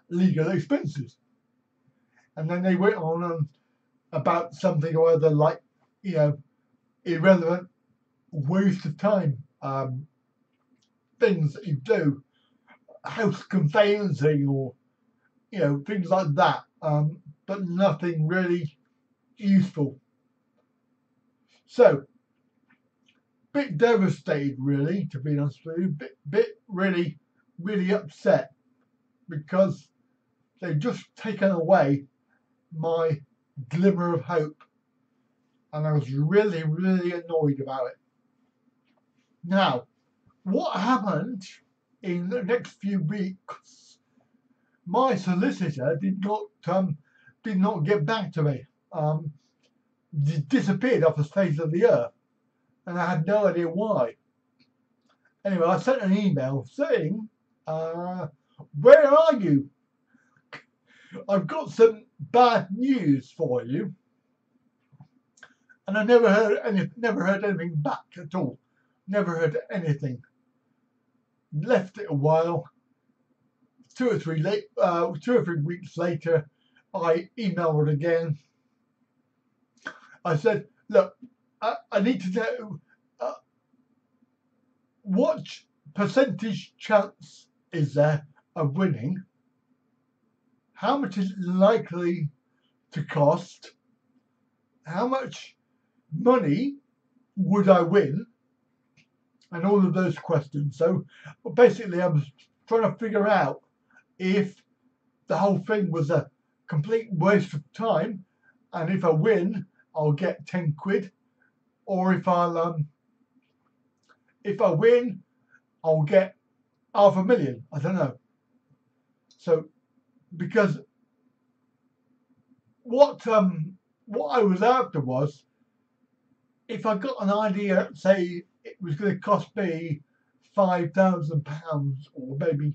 legal expenses? And then they went on about something or other like, irrelevant, waste of time, things that you do, house conveyancing or, things like that, but nothing really useful. So, bit devastated really, to be honest with you, bit really, really upset because they've just taken away my glimmer of hope. And I was really, really annoyed about it. Now, what happened in the next few weeks, my solicitor did not get back to me. Disappeared off the face of the earth. And I had no idea why. Anyway, I sent an email saying, where are you? I've got some bad news for you. And I never heard anything back at all. Never heard anything. Left it a while. 2 or 3 weeks later, I emailed again. I said, look, I need to know what percentage chance is there of winning? How much is it likely to cost? How much money would I win? And all of those questions. So basically I was trying to figure out if the whole thing was a complete waste of time, and if I win I'll get 10 quid, or if I win I'll get $500,000. I don't know. So because what I was after was, if I got an idea, say it was going to cost me £5,000 or maybe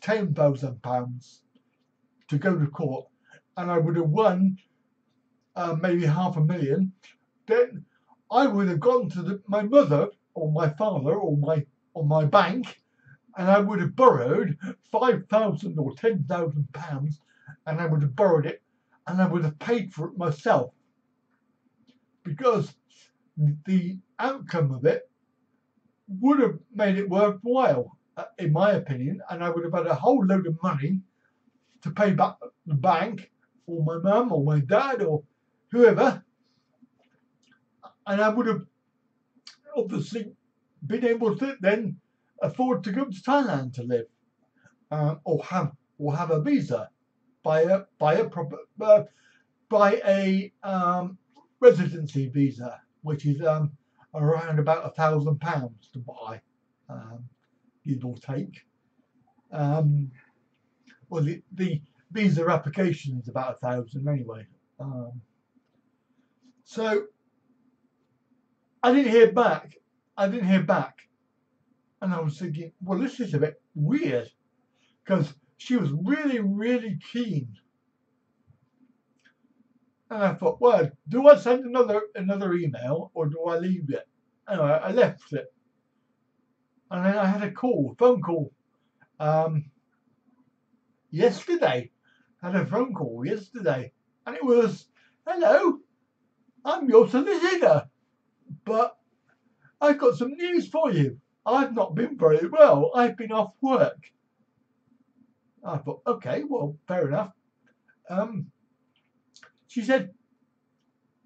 £10,000 to go to court, and I would have won maybe $500,000, then I would have gone to my mother or my father or my on my bank, and I would have borrowed £5,000 or £10,000, and I would have borrowed it, and I would have paid for it myself, because the outcome of it would have made it worthwhile, in my opinion, and I would have had a whole load of money to pay back the bank, or my mum, or my dad, or whoever, and I would have obviously been able to then afford to go to Thailand to live, or have a visa, buy a residency visa, which is around about £1,000 to buy, give or take. Well, the visa application is about 1,000 anyway. So I didn't hear back, and I was thinking, well, this is a bit weird, because she was really, really keen. And I thought, well, do I send another email, or do I leave it? Anyway, I left it, and then I had a phone call, yesterday. I had a phone call yesterday, and it was, hello, I'm your solicitor, but I've got some news for you. I've not been very well. I've been off work. I thought, okay, well, fair enough. She said,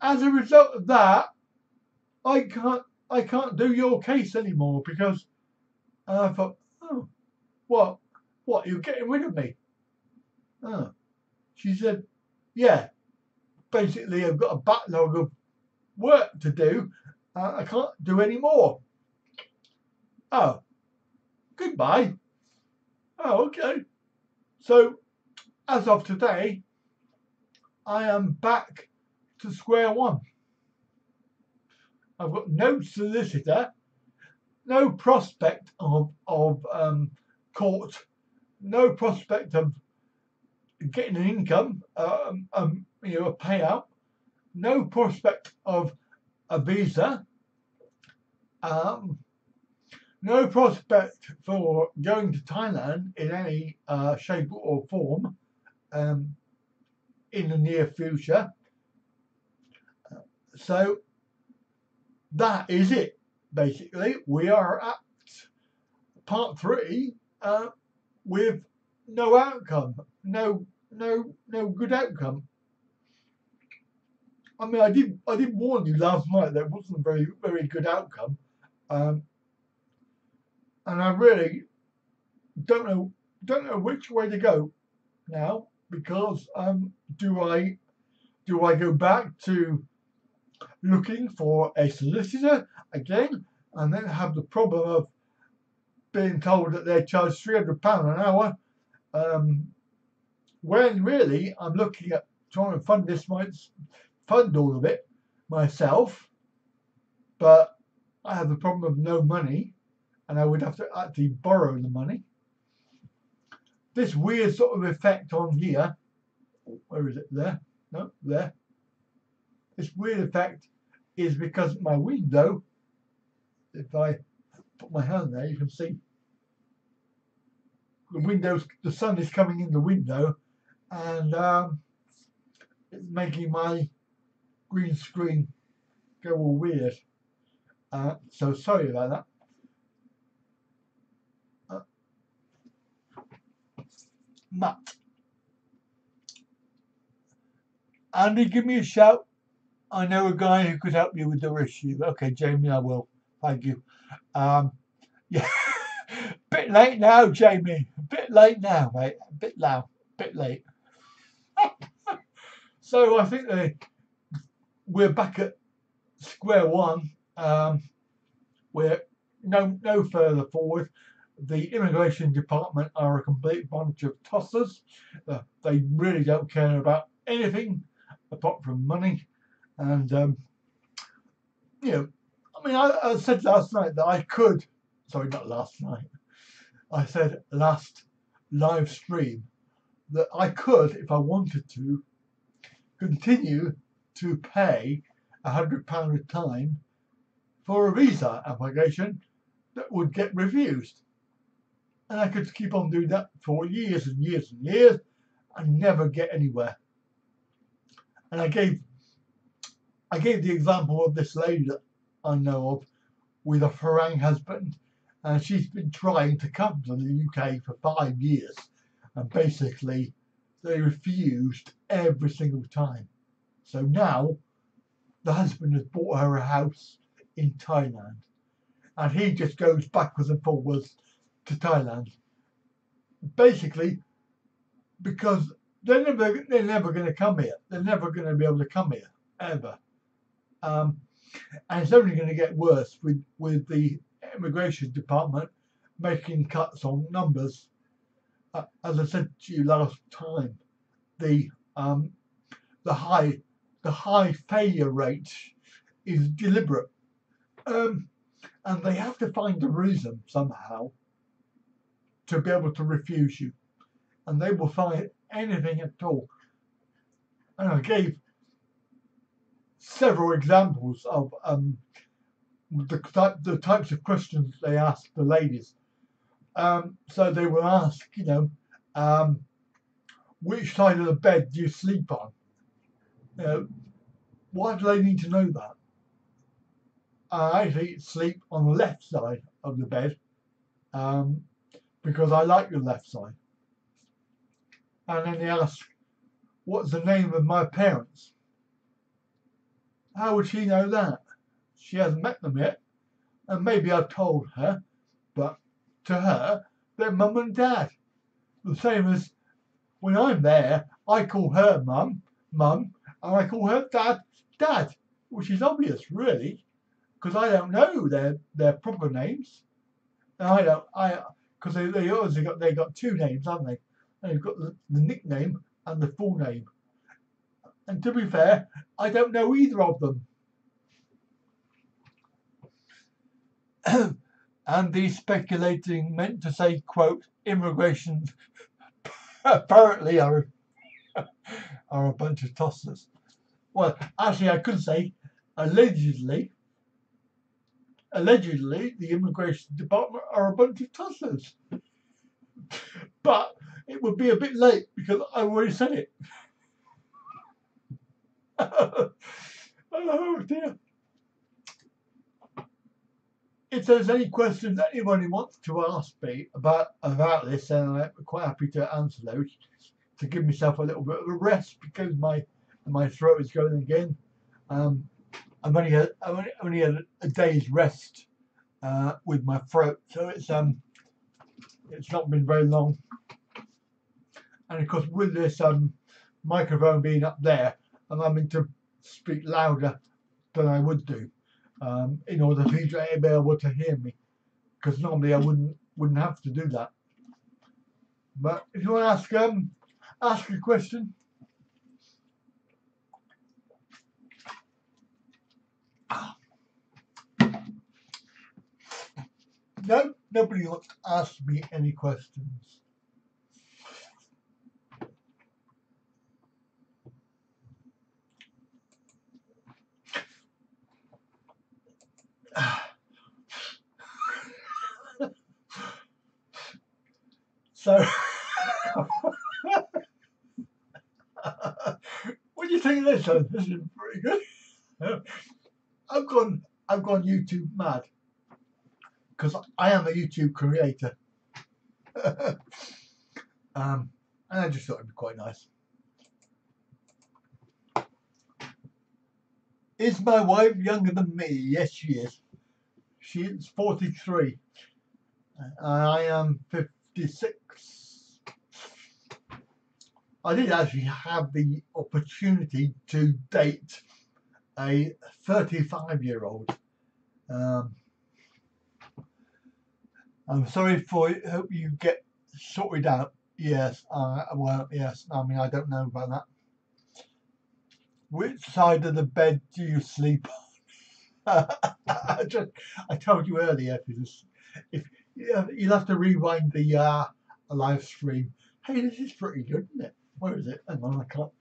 as a result of that, I can't do your case anymore, because I thought, oh, what, you're getting rid of me? Oh. She said, yeah, basically I've got a backlog of work to do. I can't do any more. Oh, goodbye. Oh, okay. So, as of today, I am back to square one. I've got no solicitor, no prospect of court, no prospect of getting an income, a payout, no prospect of a visa, no prospect for going to Thailand in any shape or form in the near future. So that is it, basically. We are at part 3 with no outcome, no good outcome. I mean, I did warn you last night that it wasn't a very good outcome, and I really don't know which way to go now, because do I go back to looking for a solicitor again, and then have the problem of being told that they charge £300 an hour, when really I'm looking at trying to fund all of it myself, but I have the problem of no money, and I would have to actually borrow the money. This weird sort of effect on here, where is it? There? No, there. This weird effect is because my window, if I put my hand there, you can see the sun is coming in the window, and it's making my green screen go all weird. So sorry about that. Matt, Andy, give me a shout. I know a guy who could help you with the issue. Okay, Jamie, I will. Thank you. Yeah, bit late now, Jamie. A bit late now, mate. A bit loud. Bit late. So I think we're back at square one. We're no further forward. The immigration department are a complete bunch of tossers. They really don't care about anything apart from money. And I mean, I said last night that I could. Sorry, not last night. I said last live stream that I could, if I wanted to, continue to pay £100 a time for a visa application, that would get refused. And I could keep on doing that for years and years and years and never get anywhere. And I gave the example of this lady that I know of with a Farang husband, and she's been trying to come to the UK for 5 years, and basically they refused every single time. So now the husband has bought her a house in Thailand, and he just goes backwards and forwards to Thailand, basically because they're never going to come here. They're never going to be able to come here ever, and it's only going to get worse with the immigration department making cuts on numbers. As I said to you last time, the high failure rate is deliberate, and they have to find a reason somehow to be able to refuse you, and they will find anything at all. And I gave several examples of the types of questions they asked the ladies. So they will ask, which side of the bed do you sleep on? Why do they need to know that? I actually sleep on the left side of the bed because I like the left side. And then they ask, what's the name of my parents? How would she know that? She hasn't met them yet, and maybe I've told her, but to her, they're mum and dad. The same as when I'm there, I call her mum, and I call her dad, which is obvious, really, because I don't know their proper names, and because they obviously got two names, haven't they? They've got the nickname and the full name. And to be fair, I don't know either of them. And the speculating meant to say, quote, immigration apparently are a bunch of tossers. Well, actually, I could say allegedly, the immigration department are a bunch of tossers. But it would be a bit late because I already said it. Oh dear. If there's any questions anybody wants to ask me about this, then I'm quite happy to answer those, to give myself a little bit of a rest because my throat is going again. I've only had a day's rest with my throat, so it's not been very long. And of course, with this microphone being up there, I'm having to speak louder than I would do in order for you to be able to hear me, because normally I wouldn't have to do that. But if you want to ask a question. No, nobody wants to ask me any questions. So, what do you think of this one? This is pretty good. I've gone YouTube mad because I am a YouTube creator, and I just thought it'd be quite nice. Is my wife younger than me? Yes, she is. She is 43. I am 56. I did actually have the opportunity to date a 35-year-old. I'm sorry for it. Hope you get sorted out. Yes. Well, yes. I mean, I don't know about that. Which side of the bed do you sleep on? I told you earlier. If you'll have to rewind the live stream. Hey, this is pretty good, isn't it? Where is it? Hang on, I can't.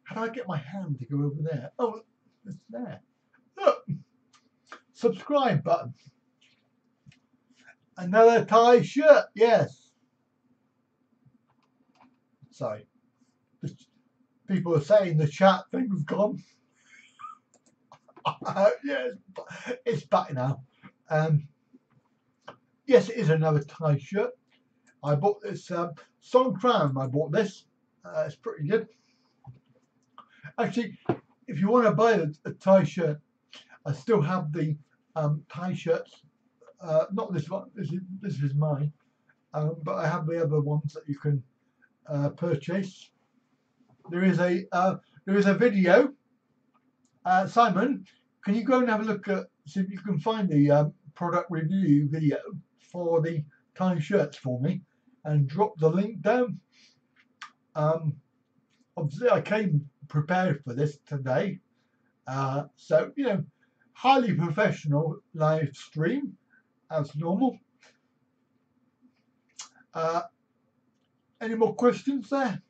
How do I get my hand to go over there? Oh, it's there. Look, subscribe button. Another tie shirt, yes. Sorry. People are saying the chat thing's gone. Yeah, it's back now. Yes, it is another tie shirt. I bought this Song Crown. I bought this. It's pretty good. Actually, if you want to buy a tie shirt, I still have the tie shirts. Not this one. This is mine. But I have the other ones that you can purchase. There is a video. Simon, can you go and have a look at, see if you can find the product review video for the tie shirts for me, and drop the link down. Obviously, I came prepared for this today, so you know, highly professional live stream as normal. Any more questions there?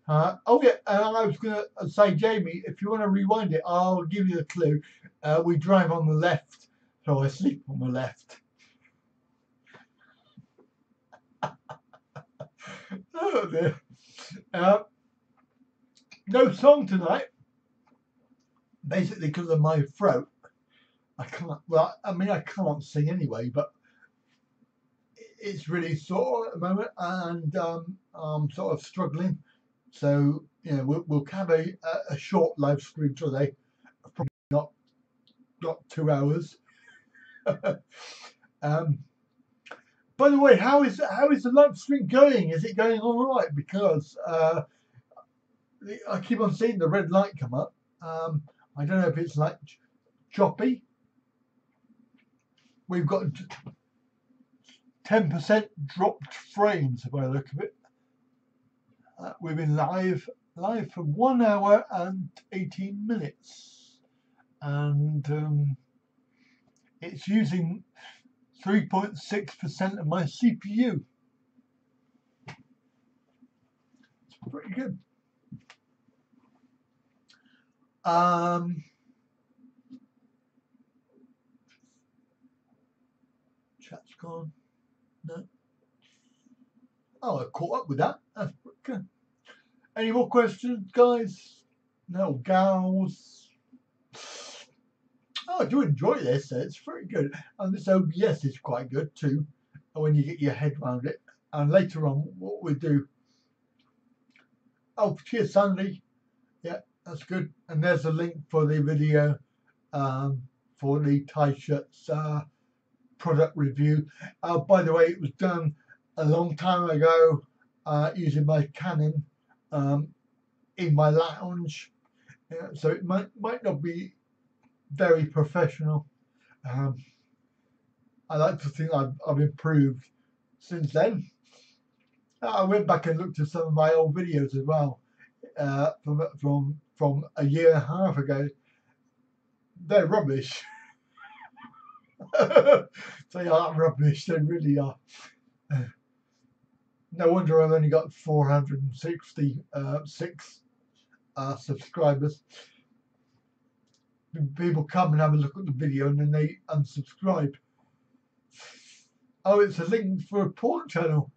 Oh yeah, I was going to say, Jamie, if you want to rewind it, I'll give you a clue. We drive on the left, so I sleep on the left. Oh dear. No song tonight, basically because of my throat. I can't, well, I mean, I can't sing anyway, but it's really sore at the moment, and I'm sort of struggling. So, you know, we'll have a short live stream today, probably not 2 hours. By the way, how is the live stream going? Is it going all right? Because I keep on seeing the red light come up. I don't know if it's like choppy. We've got 10% dropped frames by the look of it. We've been live for 1 hour and 18 minutes, and it's using 3.6% of my CPU. It's pretty good. Chat's gone. No. Oh, I caught up with that. That's pretty good. Any more questions, guys? No, gals? Oh, I do enjoy this. It's pretty good. And this OBS is quite good too, when you get your head around it. And later on, what we do. Oh, cheers, Sandy. Yeah, that's good. And there's a link for the video for the tie shirts product review. By the way, it was done a long time ago using my Canon in my lounge, so it might not be very professional. I like to think I've improved since then. I went back and looked at some of my old videos as well, from a year and a half ago. They're rubbish. They are rubbish. They really are. No wonder I've only got 466 subscribers. People come and have a look at the video and then they unsubscribe. Oh, it's a link for a porn channel.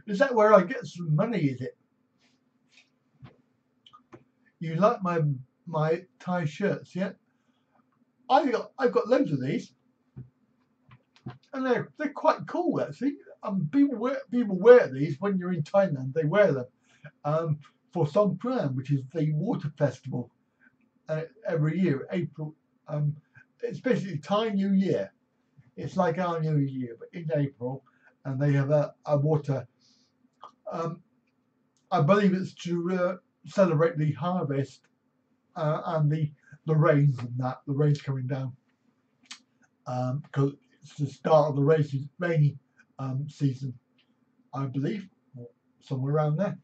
Is that where I get some money, is it? You like my tie shirts, yeah? I've got loads of these, and they're quite cool actually. People wear these when you're in Thailand. They wear them for Songkran, which is the water festival every year, April. It's basically Thai New Year. It's like our New Year, but in April, and they have a water. I believe it's to celebrate the harvest and the rains and that. The rains coming down because it's the start of the rainy season, I believe, or somewhere around there.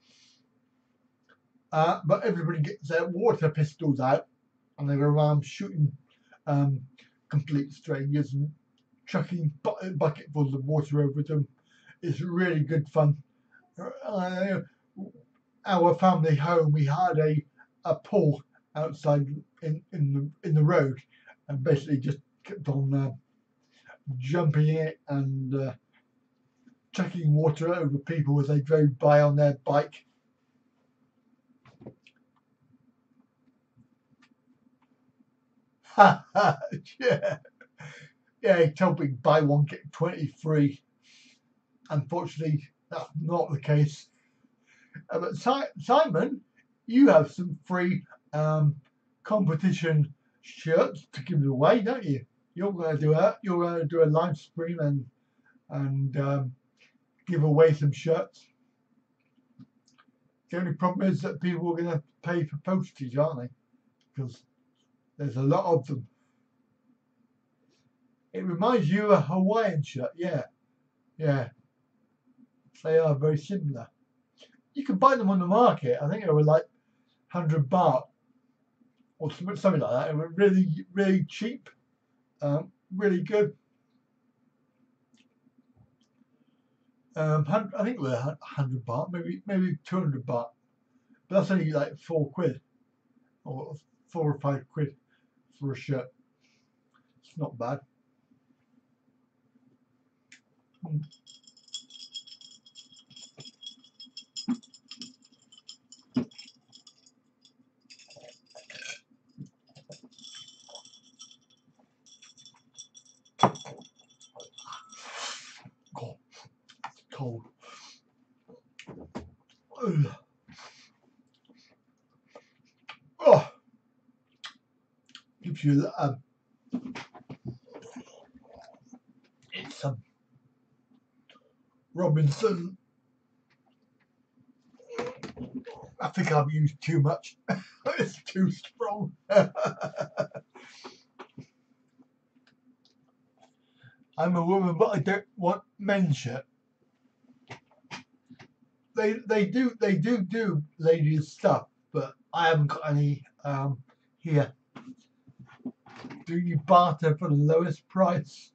But everybody gets their water pistols out and they go around shooting complete strangers and chucking bucketfuls of water over them. It's really good fun. Our family home, we had a pool outside in the road, and basically just kept on jumping it and chucking water over people as they drove by on their bike. Ha ha! Yeah, yeah. He told me buy one get 20 free. Unfortunately, that's not the case. But Simon, you have some free competition shirts to give away, don't you? You're going to do a live stream and give away some shirts. The only problem is that people are going to pay for postage, aren't they? Because there's a lot of them. It reminds you of a Hawaiian shirt, yeah. They are very similar. You can buy them on the market. I think they were like 100 baht or something like that. It was really, really cheap, really good. I think it was 100 baht, maybe 200 baht. But that's only like £4 or 4 or 5 quid for a shirt. It's not bad. Cold. Oh, gives you it's Robinson. I think I've used too much. It's too strong. I'm a woman, but I don't want men's shirt. They do ladies stuff, but I haven't got any here. Do you barter for the lowest price?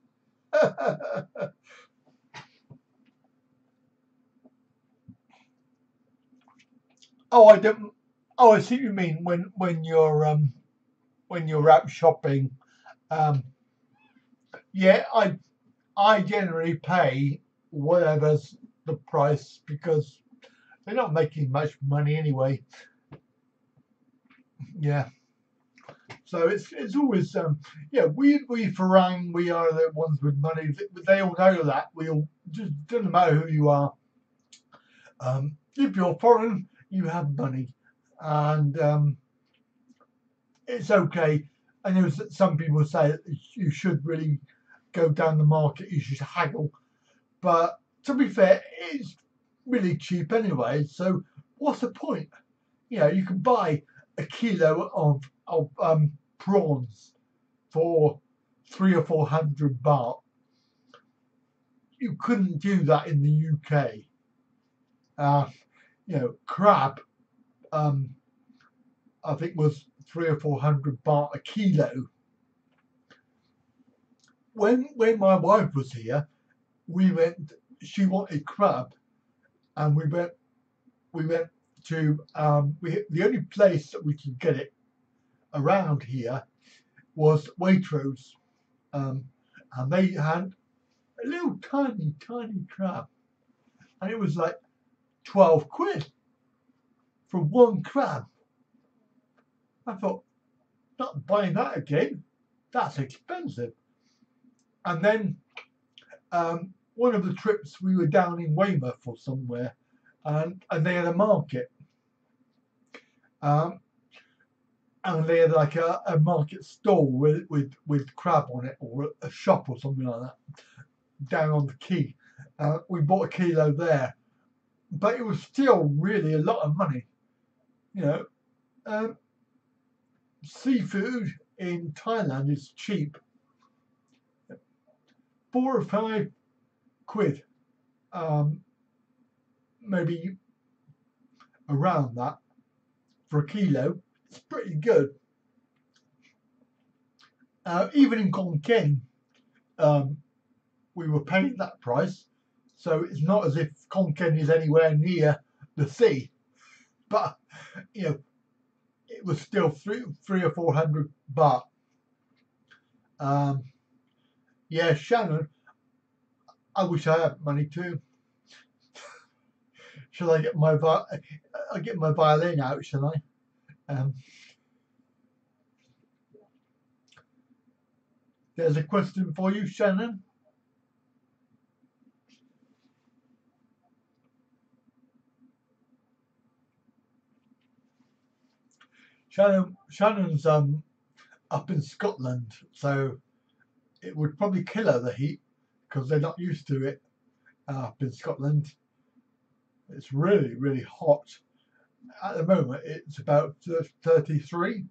Oh, I don't. Oh, I see what you mean. When you're out shopping, yeah, I generally pay whatever's the price because they're not making much money anyway. Yeah. So it's always yeah, we Farang, we are the ones with money. They all know that. We all just doesn't matter who you are. If you're foreign, you have money, and it's okay. I know that some people say that you should really go down the market. You should haggle, but to be fair, it's really cheap anyway. So what's the point? You know, you can buy a kilo of prawns for 300 or 400 baht. You couldn't do that in the UK. You know, crab, I think was 300 or 400 baht a kilo. When my wife was here, we went. She wanted crab, and we went to the only place that we could get it around here was Waitrose, and they had a little tiny crab, and it was like 12 quid for one crab. I thought, not buying that again. That's expensive. And then one of the trips we were down in Weymouth or somewhere, and they had a market. And they had like a market stall with crab on it, or a shop or something like that, down on the quay. We bought a kilo there, but it was still really a lot of money. You know, seafood in Thailand is cheap. 4 or 5 quid, maybe around that for a kilo. It's pretty good. Even in Konken, we were paying that price, so it's not as if Konken is anywhere near the sea, but you know, it was still 300 or 400 baht. Yeah, Shannon. I wish I had money too. Shall I get my violin out? Shall I? There's a question for you, Shannon. Shannon's up in Scotland, so it would probably kill her, the heat, because they're not used to it up in Scotland. It's really, really hot. At the moment, it's about 33.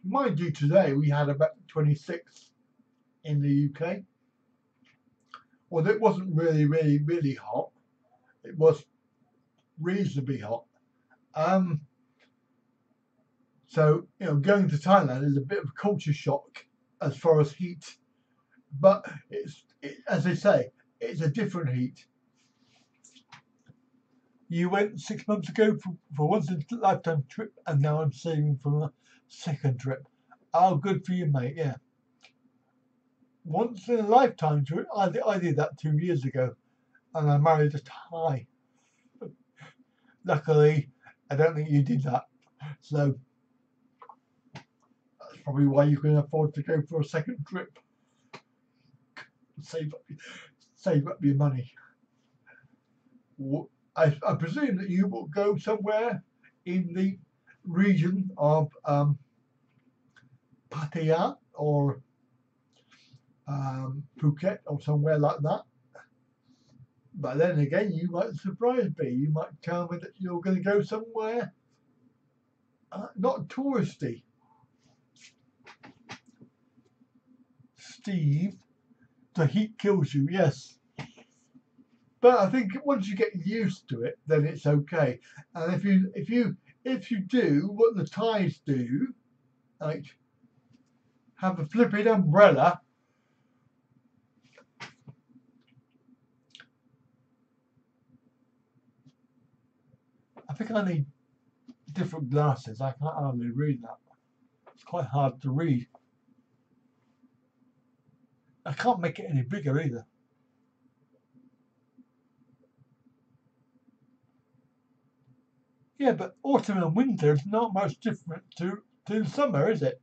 Mind you, today we had about 26 in the UK. Well, it wasn't really, really, really hot. It was reasonably hot. So, going to Thailand is a bit of a culture shock as far as heat. But as they say, it's a different heat. You went 6 months ago for once in a lifetime trip, and now I'm saving for a second trip. Oh, good for you, mate. Yeah. Once in a lifetime trip. I did that 2 years ago, and I married a Thai. Luckily, I don't think you did that. So that's probably why you can afford to go for a second trip. Save up your money. I presume that you will go somewhere in the region of Pattaya or Phuket or somewhere like that. But then again, you might surprise me. You might tell me that you're going to go somewhere not touristy. Steve, the heat kills you, yes. But I think once you get used to it, then it's okay. And if you do what the Thais do, like have a flipping umbrella, I think I need different glasses. I can't hardly read that. It's quite hard to read. I can't make it any bigger either. Yeah, but autumn and winter is not much different to summer, is it?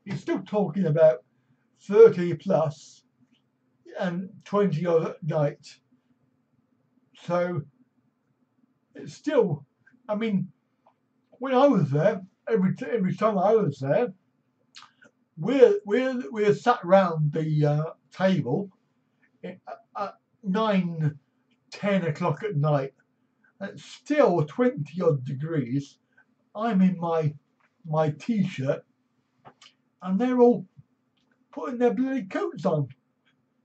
You're still talking about 30 plus and 20 odd at night. So it's still, I mean, when I was there, every time I was there, we're sat round the table at 9, 10 o'clock at night. And it's still 20 odd degrees. I'm in my t-shirt, and they're all putting their bloody coats on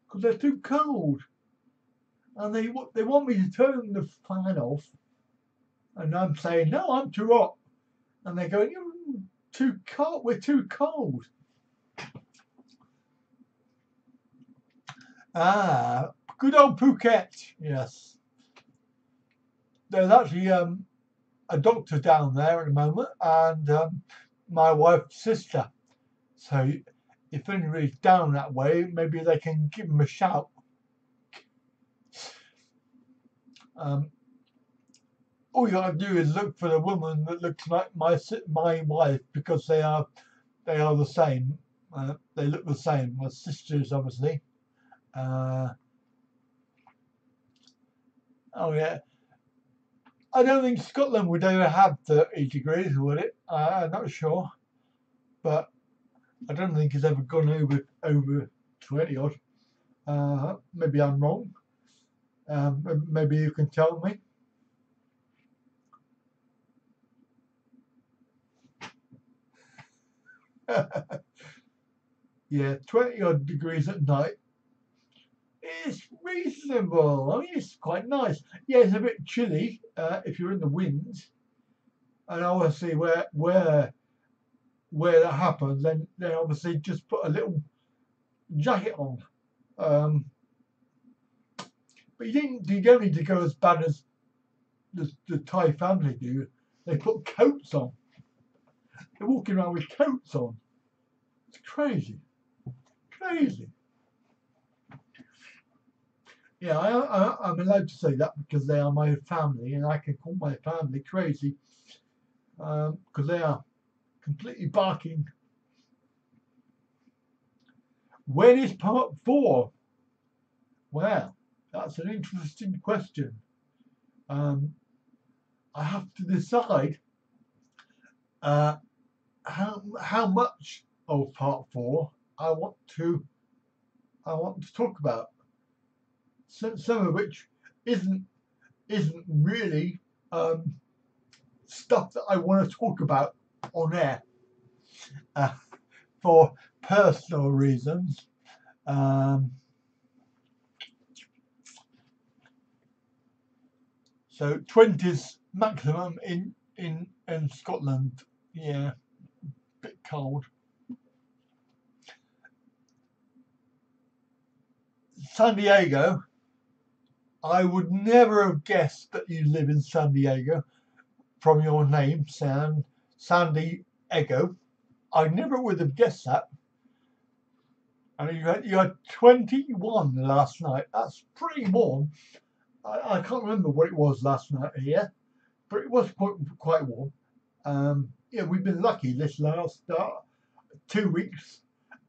because they're too cold. And they want me to turn the fan off, and I'm saying no, I'm too hot. And they're going, you're too cold. We're too cold. Ah, good old Phuket. Yes. There's actually a doctor down there at the moment, and my wife's sister. So if anybody's down that way, maybe they can give them a shout. All you gotta do is look for the woman that looks like my wife, because they are the same. They look the same. My sisters, obviously. Oh yeah. I don't think Scotland would ever have 30 degrees, would it? I'm not sure, but I don't think it's ever gone over 20 odd. Maybe I'm wrong. Maybe you can tell me. Yeah, 20 odd degrees at night. It's reasonable. I mean, it's quite nice. Yeah, it's a bit chilly if you're in the wind, and obviously where that happens, then obviously just put a little jacket on. But you don't need to go as bad as the Thai family do. They put coats on. They're walking around with coats on. It's crazy. Crazy. Yeah, I'm allowed to say that because they are my family, and I can call my family crazy because they are completely barking. When is part 4? Well, that's an interesting question. I have to decide how much of part 4 I want to talk about. Some of which isn't really stuff that I want to talk about on air for personal reasons. So 20's maximum in Scotland. Yeah, bit cold. San Diego. I would never have guessed that you live in San Diego from your name, Sandy Ego. I never would have guessed that. And you had 21 last night. That's pretty warm. I can't remember what it was last night here, but it was quite warm. Yeah, we've been lucky this last 2 weeks,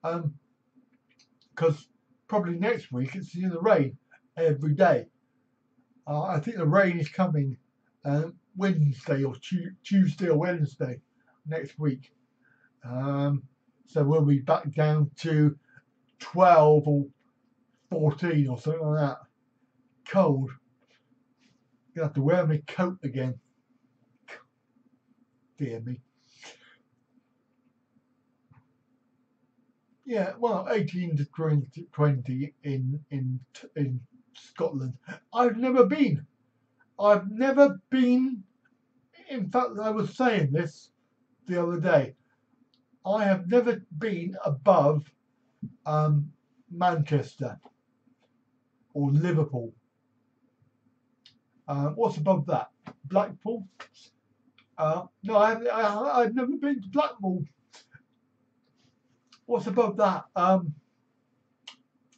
because probably next week it's in the rain every day. I think the rain is coming Wednesday or Tuesday or Wednesday next week. So we'll be back down to 12 or 14 or something like that. Cold. Gonna have to wear my coat again. Dear me. Yeah, well, 18 to 20 in Scotland. I've never been. In fact, I was saying this the other day. I have never been above Manchester or Liverpool. What's above that? Blackpool? No, I've never been to Blackpool. What's above that?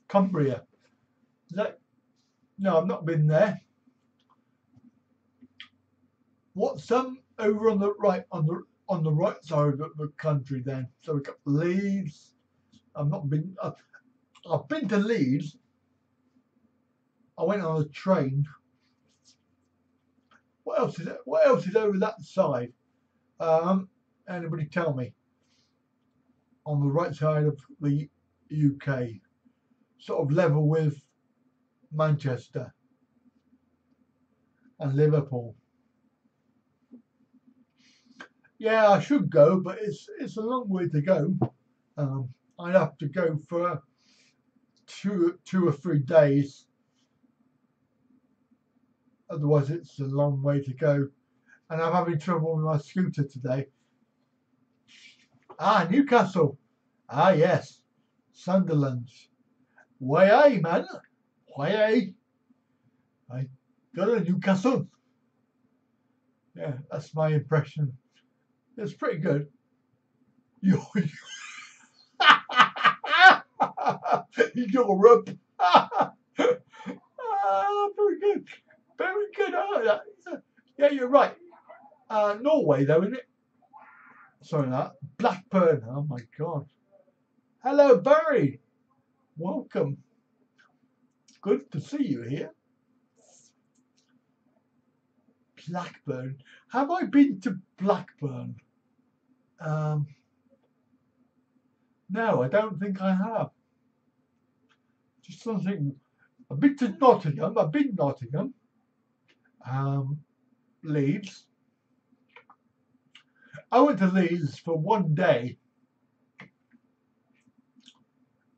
Cumbria. No, I've not been there. What's over on the right on the right side of the country then? So we've got Leeds. I've been to Leeds. I went on a train. What else is over that side? Anybody tell me? On the right side of the UK, sort of level with Manchester and Liverpool. Yeah, I should go, but it's a long way to go. I'd have to go for two or 3 days. Otherwise, it's a long way to go. And I'm having trouble with my scooter today. Newcastle. Yes. Sunderland. Way man. Way I got a Newcastle. Yeah, that's my impression. It's pretty good. You're up. Very good. Very good. Yeah, you're right. Norway, though, isn't it? Sorry, that. Blackburn. Oh, my God. Hello, Barry. Welcome. Good to see you here. Blackburn. Have I been to Blackburn? No, I don't think I have. Just something. I've been to Nottingham. I've been Nottingham. Leeds. I went to Leeds for 1 day.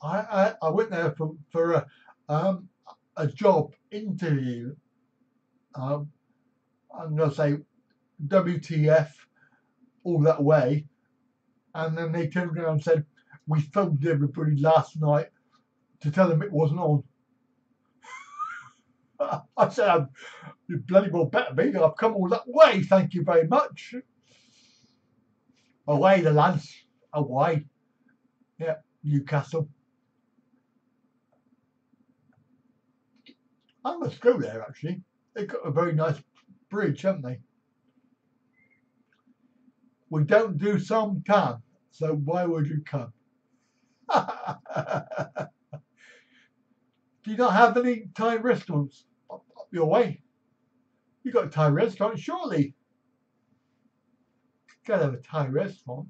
I went there for a job interview. I'm going to say WTF all that way. And then they turned around and said, we phoned everybody last night to tell them it wasn't on. I said, you bloody well better be. I've come all that way. Thank you very much. Away the lads. Away. Yeah, Newcastle. I must go there actually. They've got a very nice bridge, haven't they? We don't do some time, so why would you come? Do you not have any Thai restaurants up your way? You got a Thai restaurant, surely. Gotta have a Thai restaurant.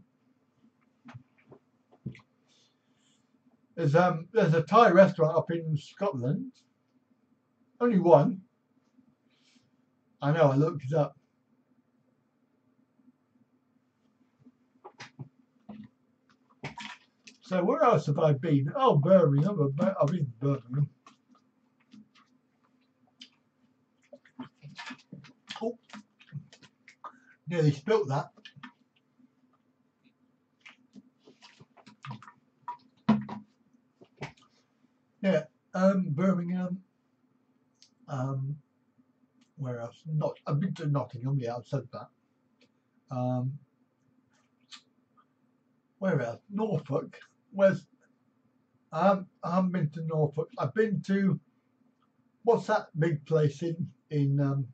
There's a Thai restaurant up in Scotland. Only one. I know, I looked it up. So where else have I been? Oh, Birmingham. I've been to Birmingham. Oh, nearly spilt that. Yeah, Birmingham. Where else? Not. I've been to Nottingham. Yeah, I've said that. Where else? Norfolk. Where's? I haven't been to Norfolk. I've been to. What's that big place in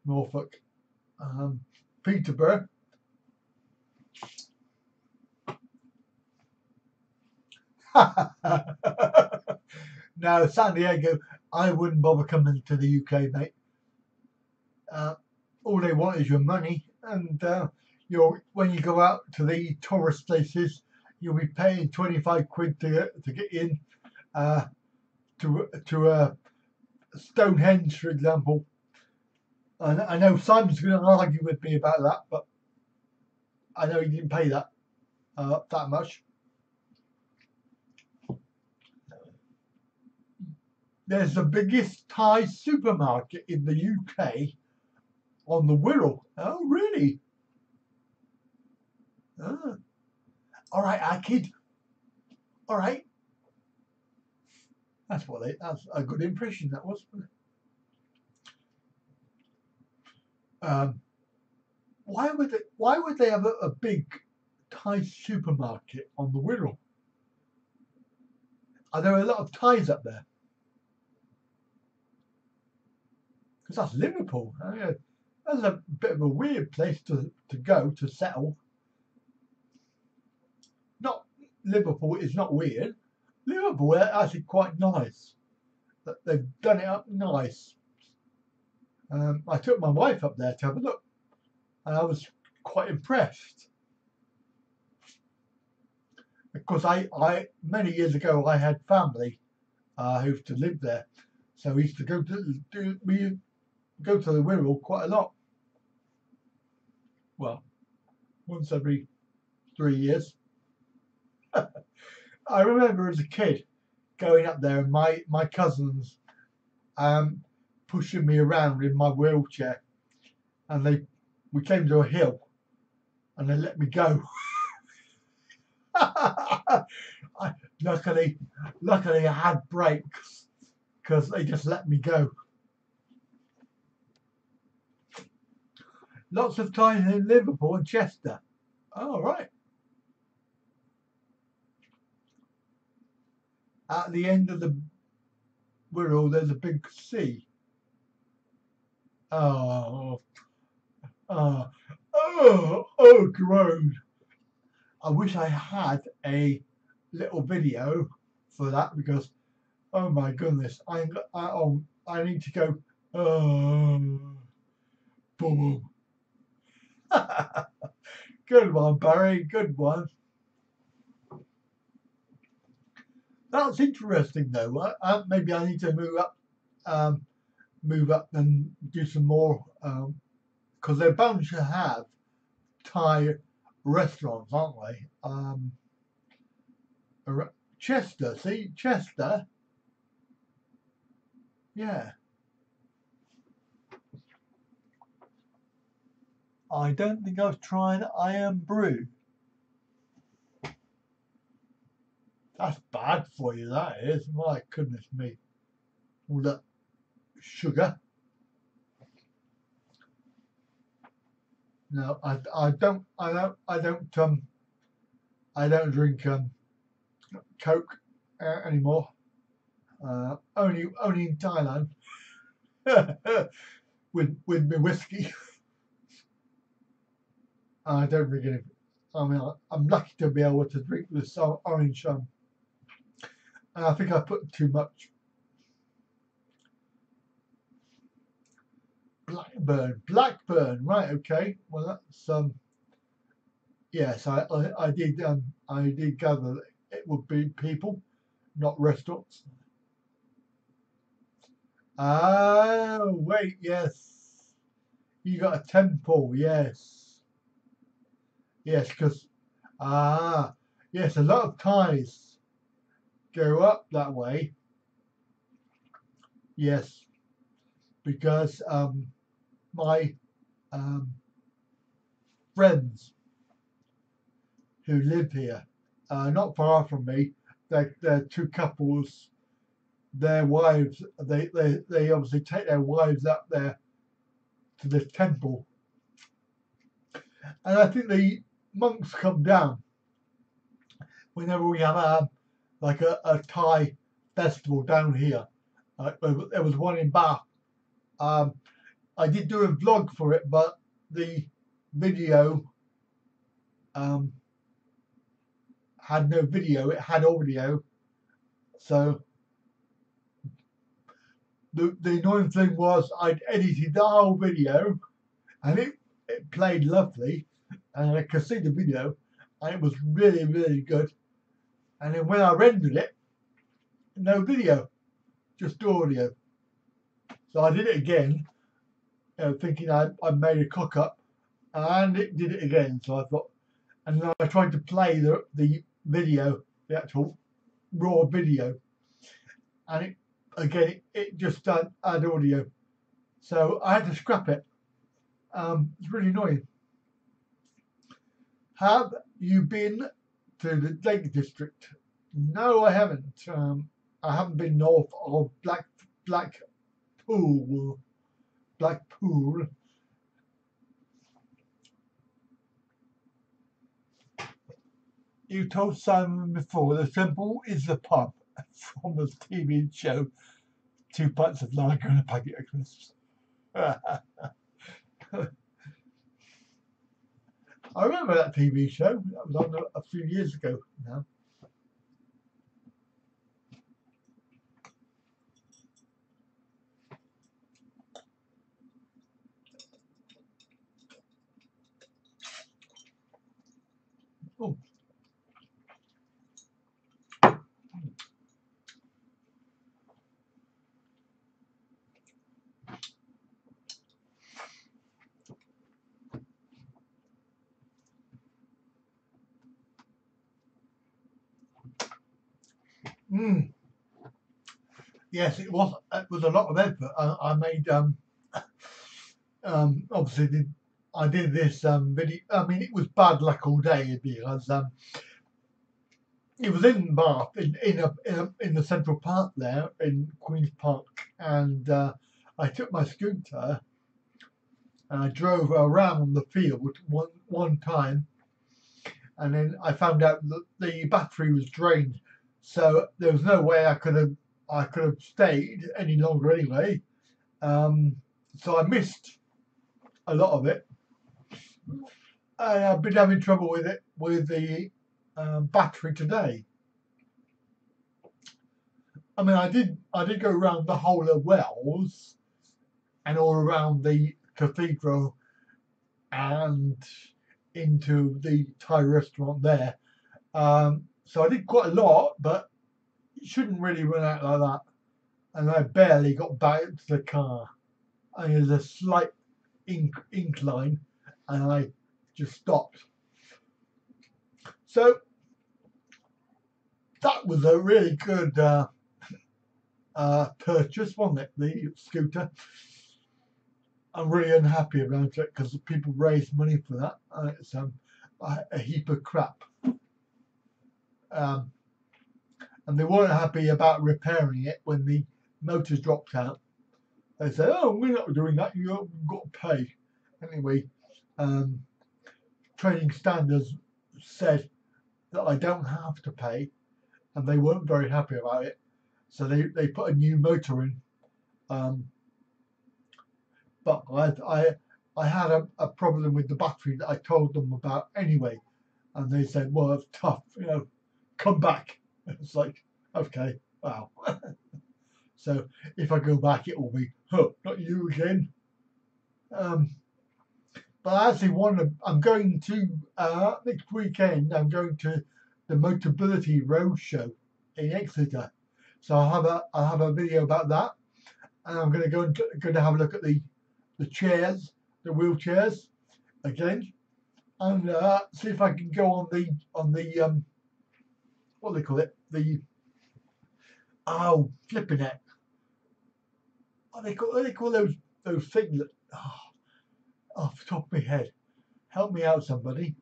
Norfolk? Peterborough. No, San Diego. I wouldn't bother coming to the UK, mate. All they want is your money, and when you go out to the tourist places, you'll be paying 25 quid to get in to Stonehenge, for example. And I know Simon's going to argue with me about that, but I know he didn't pay that much. There's the biggest Thai supermarket in the UK on the Wirral. Oh, really? Ah. All right, our kid. All right. That's a good impression that was. Why would they have a big Thai supermarket on the Wirral? Are there a lot of Thais up there? Because that's Liverpool. That's a bit of a weird place to go to settle. Not Liverpool is not weird. Liverpool is actually quite nice. They've done it up nice. I took my wife up there to have a look, and I was quite impressed. Because I many years ago I had family who used to live there, so we used to go to the Wirral quite a lot. Well, once every 3 years. I remember as a kid going up there and my cousins pushing me around in my wheelchair, and we came to a hill and they let me go. Luckily I had brakes because they just let me go. Lots of times in Liverpool and Chester. Oh, right. At the end of the Wirral, there's a big sea. Oh, groan. I wish I had a little video for that because, oh my goodness, I need to go. Boom. Good one, Barry. Good one. That's interesting, though. Maybe I need to move up and do some more because they're bound to have Thai restaurants, aren't they? Chester, see, Chester. Yeah. I don't think I've tried Iron Brew. That's bad for you, that is. My goodness me. All that sugar. No, I don't I don't drink Coke anymore. Only in Thailand with my whiskey. I don't drink it. I mean, I'm lucky to be able to drink this orange, and I think I put too much. Blackburn, right? Okay. Well, that's yes, I did gather that it would be people, not restaurants. Oh, wait, yes. You got a temple, yes. Yes, because, yes, a lot of Thais go up that way. Yes, because my friends who live here, not far from me, they're two couples. Their wives, they obviously take their wives up there to this temple, and I think the monks come down whenever we have like a Thai festival down here. There was one in Bath. I did do a vlog for it, but the video had no video; it had audio. So the annoying thing was I'd edited the whole video, and it played lovely, and I could see the video, and it was really good. And then when I rendered it, no video, just audio. So I did it again, thinking I made a cock up, and it did it again. So I thought, and then I tried to play the video, the actual raw video, and it just had audio. So I had to scrap it. It's really annoying. Have you been to the Lake District? No, I haven't. I haven't been north of Blackpool. You told Simon before the temple is the pub from the TV show 2 Pints of Lager and a Packet of Crisps. I remember that TV show. That was on a few years ago now. Oh. Yes, it was. It was a lot of effort. I made obviously I did this video. I mean, it was bad luck all day because it was in Bath in the Central Park there in Queen's Park, and I took my scooter and I drove around the field one time, and then I found out that the battery was drained, so there was no way I could have stayed any longer anyway. So I missed a lot of it. And I've been having trouble with the battery today. I mean, I did go around the whole of Wells and all around the cathedral and into the Thai restaurant there. So I did quite a lot, but it shouldn't really run out like that. And I barely got back to the car. And there's a slight incline, and I just stopped. So that was a really good purchase, wasn't it? The scooter. I'm really unhappy about it because people raised money for that. It's a heap of crap. And they weren't happy about repairing it when the motors dropped out. They said, "Oh, we're not doing that. You've got to pay." Anyway, trading standards said that I don't have to pay, and they weren't very happy about it. So they put a new motor in. But I had a problem with the battery that I told them about anyway, and they said, well, it's tough, you know, come back. It's like, okay, wow. So if I go back, it will be, oh, not you again. But I actually I'm going to, next weekend, I'm going to the Motability Road Show in Exeter. So I'll have a video about that. And I'm going to have a look at the chairs, the wheelchairs again, and see if I can go on the what do they call it, flipping it. What do they call those things that, off the top of my head, help me out somebody.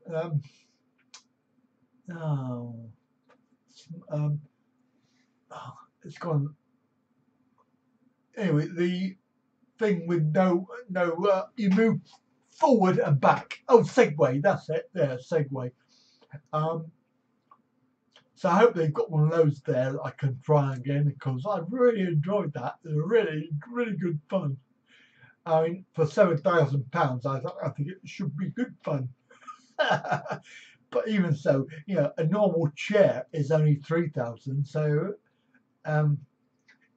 It's gone. Anyway, the thing with no you move forward and back. Oh, Segway, that's it. Yeah, Segway. So I hope they've got one of those there that I can try again, because I really enjoyed that. It was really, really good fun. I mean, for £7,000, I think it should be good fun. But even so, you know, a normal chair is only 3,000, so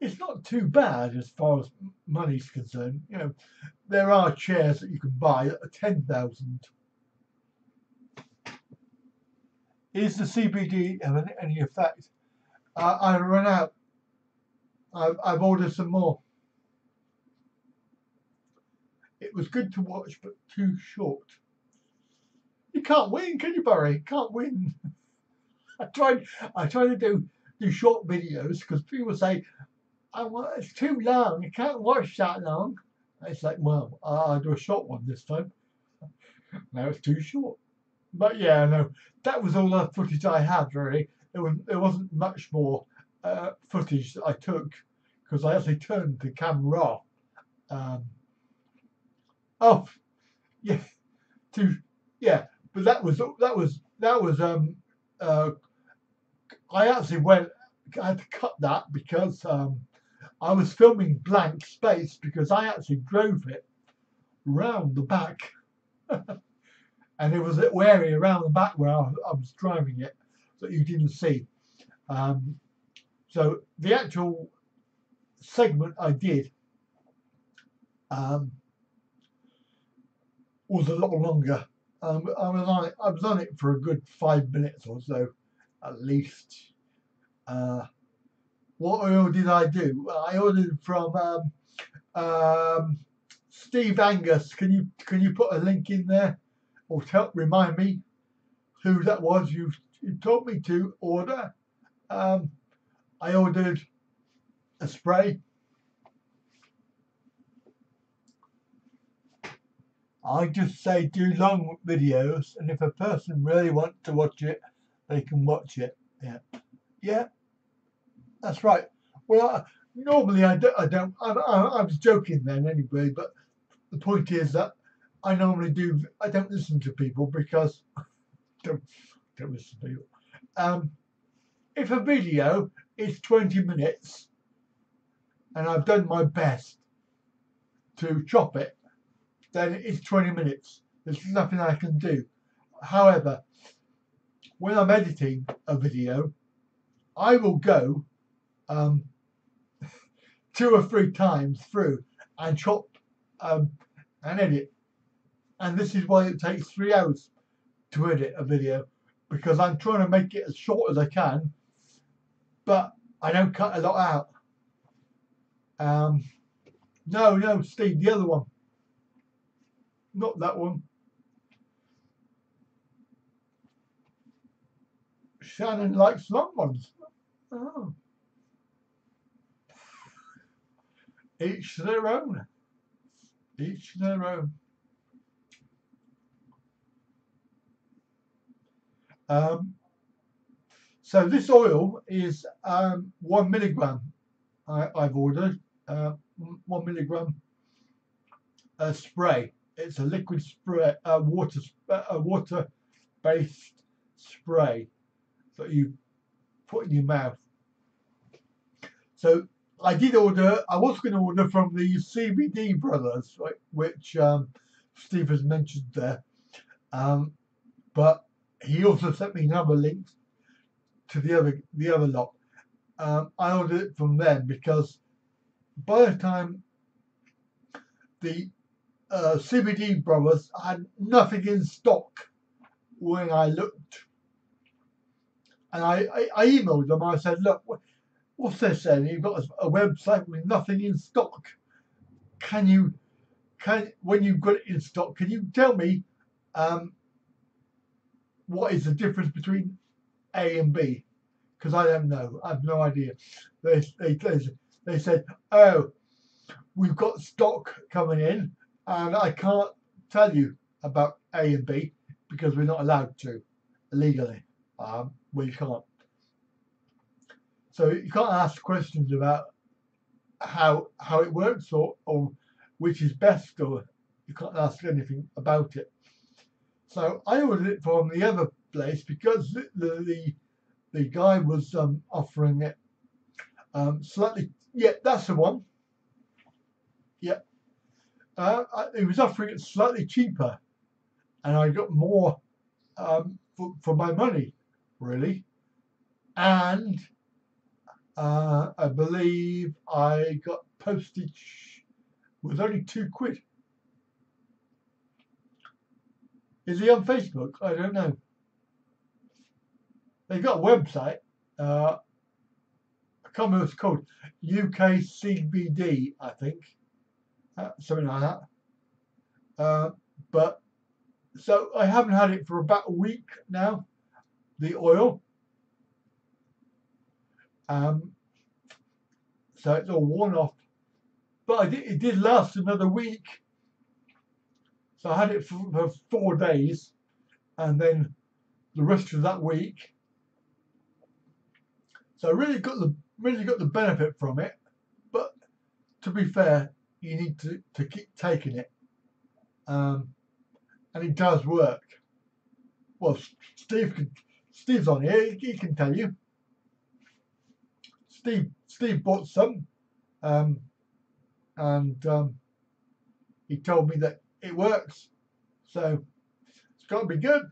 it's not too bad as far as money's concerned. You know, there are chairs that you can buy that are 10,000. Is the CBD having any effect? I've run out. I've ordered some more. It was good to watch, but too short. You can't win, can you, Barry? You can't win. I tried to do short videos, because people say, it's too long, you can't watch that long. It's like, well, I'll do a short one this time. Now it's too short. But yeah, no, that was all the footage I had, really. There wasn't much more footage that I took, because I actually turned the camera off. Yeah, but that was I actually I had to cut that, because I was filming blank space, because I actually drove it round the back. And there was an area around the back where I was driving it that you didn't see. So the actual segment I did was a lot longer. I was on it for a good 5 minutes or so, at least. What oil did I do? I ordered from Steve Angus. Can you put a link in there, or remind me who that was you told me to order? I ordered a spray. I just say do long videos, and if a person really wants to watch it, they can watch it. Yeah, that's right. Well, normally I don't. I was joking then anyway, but the point is that I don't listen to people, because don't listen to people. If a video is 20 minutes and I've done my best to chop it, then it's 20 minutes. There's nothing I can do. However, when I'm editing a video, I will go 2 or 3 times through and chop and edit. And this is why it takes 3 hours to edit a video, because I'm trying to make it as short as I can, but I don't cut a lot out. No, Steve, the other one. Not that one. Shannon likes long ones. Oh. Each their own. Each their own. So this oil is 1 milligram. I've ordered 1 milligram spray. It's a liquid spray, water-based spray. that you put in your mouth. So I did order. I was going to order from the CBD brothers, right, which Steve has mentioned there, but he also sent me another link to the other lot. I ordered it from them because by the time the CBD brothers had nothing in stock when I looked, and I emailed them. I said, "Look, what's this saying? You've got a website with nothing in stock. When you've got it in stock, can you tell me what is the difference between A and B? Because I don't know. I have no idea." They said, "Oh, we've got stock coming in, and I can't tell you about A and B because we're not allowed to legally. We can't. So you can't ask questions about how it works or which is best, or you can't ask anything about it." So I ordered it from the other place because the guy was offering it slightly. Yeah, that's the one. Yeah, he was offering it slightly cheaper, and I got more for my money, really. And I believe I got postage was only £2. Is he on Facebook? I don't know. They've got a website. I can't remember what it's called. UK CBD, I think. Something like that. But so I haven't had it for about a week now. The oil. So it's all worn off. But it did last another week. So I had it for 4 days, and then the rest of that week. So I really got the benefit from it. But to be fair, you need to keep taking it, and it does work. Well, Steve's on here. He can tell you. Steve bought some, and he told me that it works. So it's got to be good.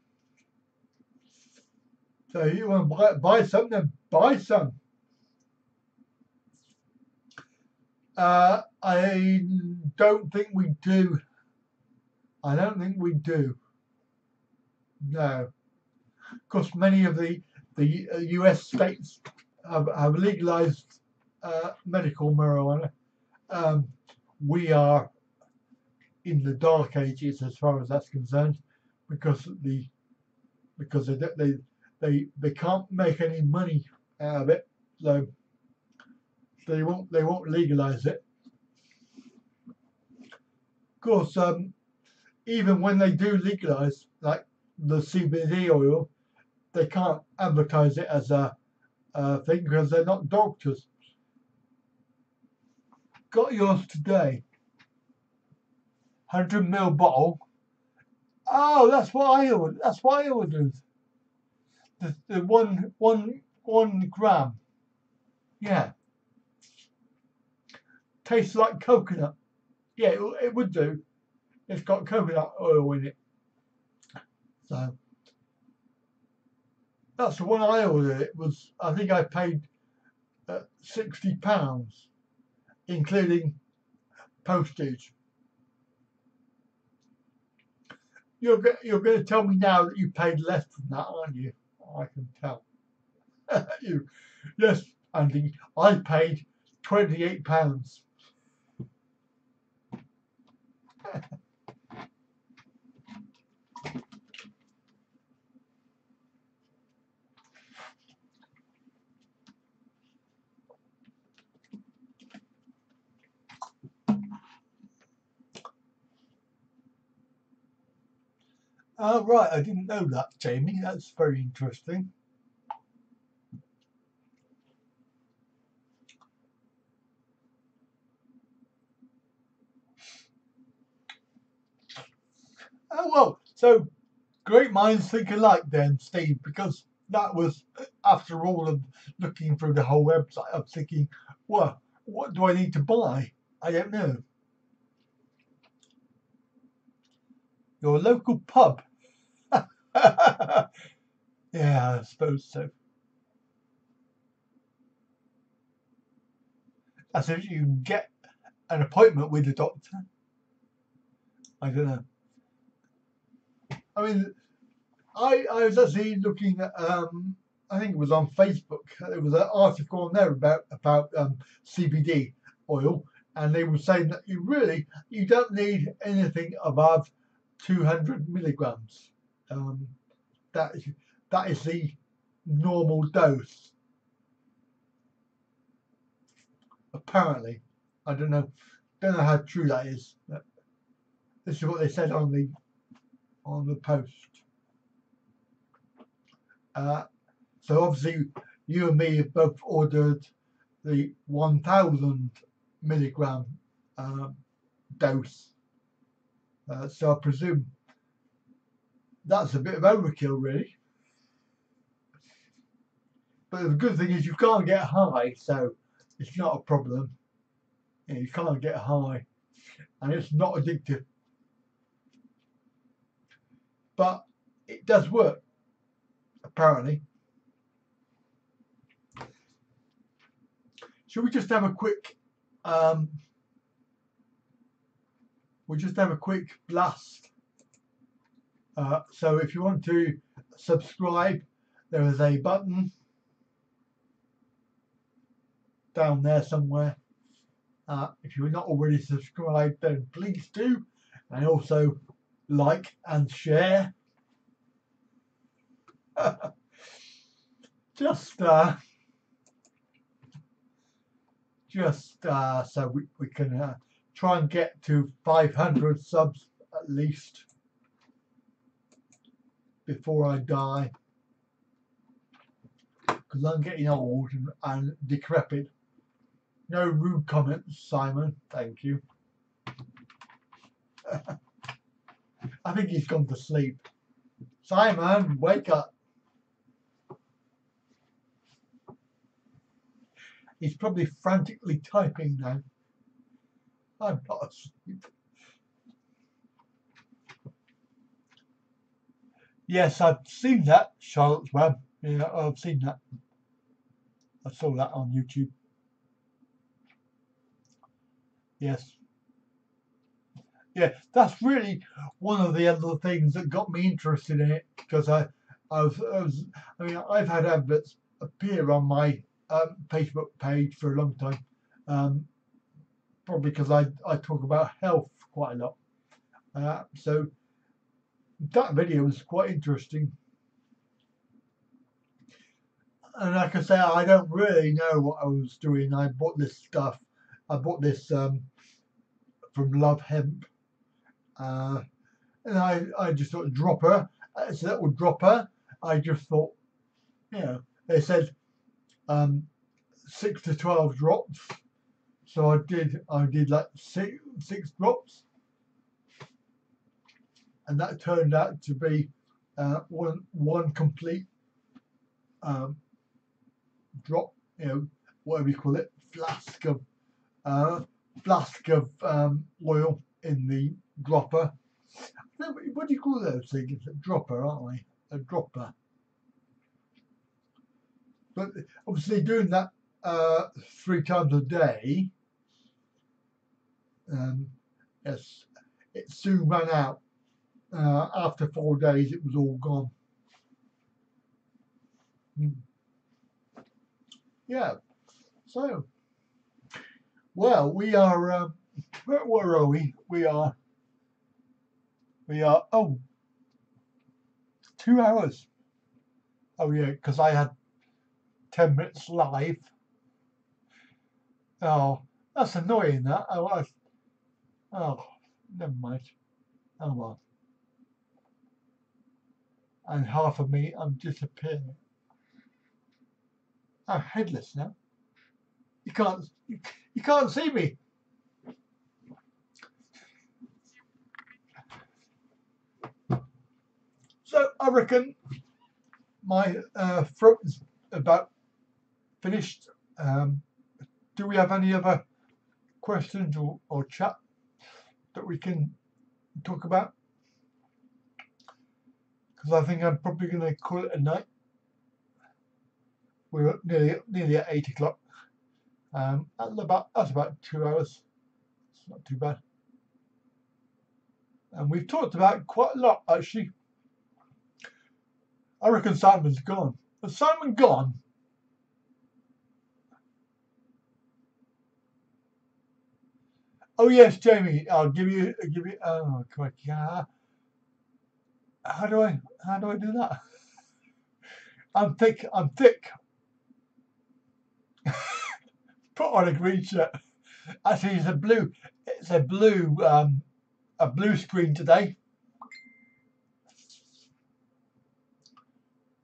So if you want to buy some, then buy some. I don't think we do. I don't think we do. No. Of course, many of the US states have legalized medical marijuana. We are in the dark ages as far as that's concerned, because they can't make any money out of it, so they won't legalize it. Of course, even when they do legalize, like the CBD oil, they can't advertise it as a thing because they're not doctors. Got yours today. 100ml bottle. Oh, that's what I ordered. That's what I ordered. The one gram. Yeah. Tastes like coconut. Yeah, it would do. It's got coconut oil in it. So that's the one I ordered. It was, I think I paid £60, including postage. You're going to tell me now that you paid less than that, aren't you? I can tell. Yes, Andy. I paid £28. Oh, right, I didn't know that, Jamie. That's very interesting. Oh, well, so great minds think alike then, Steve, because that was after all of looking through the whole website, I'm thinking, well, what do I need to buy? I don't know. Your local pub. Yeah, I suppose so. As if you can get an appointment with the doctor. I don't know. I mean, I was actually looking at I think it was on Facebook. There was an article on there about CBD oil, and they were saying that you don't need anything above 200 milligrams. That is the normal dose. Apparently, I don't know how true that is. But this is what they said on the post. So obviously, you and me have both ordered the 1,000 milligram dose. So I presume that's a bit of overkill, really. But the good thing is you can't get high, so it's not a problem. You can't get high, and it's not addictive. But it does work, apparently. Should we just have a quick blast? So if you want to subscribe, there is a button down there somewhere. If you're not already subscribed, then please do, and also like and share. just so we can try and get to 500 subs at least before I die, because I'm getting old and decrepit. No rude comments, Simon. Thank you. I think he's gone to sleep. Simon, wake up. He's probably frantically typing now. I'm not asleep. Yes, I've seen that, Charlotte's Web. Yeah, I've seen that. I saw that on YouTube. Yes. Yeah, that's really one of the other things that got me interested in it, because I mean, I've had adverts appear on my Facebook page for a long time, probably because I talk about health quite a lot. So that video was quite interesting. And like I say, I don't really know what I was doing. I bought this stuff. I bought this from Love Hemp. And I just thought dropper. So that would dropper. I just thought, they said 6 to 12 drops. So I did like six drops, and that turned out to be one complete drop, whatever you call it, flask of oil in the dropper. What do you call those things? A dropper, aren't they? A dropper. But obviously doing that 3 times a day, yes, it soon ran out. After 4 days, it was all gone. Yeah. So, well, we are. Where are we? We are. 2 hours. Oh yeah, because I had 10 minutes live. Oh, that's annoying. That. Oh, never mind. Oh well. And half of me, I'm disappearing. I'm headless now. You can't see me. So I reckon my throat is about finished. Do we have any other questions or chat that we can talk about? Because I think I'm probably going to call it a night. We're nearly at 8 o'clock. That's about 2 hours. It's not too bad. And we've talked about quite a lot, actually. I reckon Simon's gone. Has Simon gone? Oh yes, Jamie. I'll give you. Oh, God, yeah. How do I do that? I'm thick. Put on a green shirt. Actually, it's a blue. It's a blue screen today.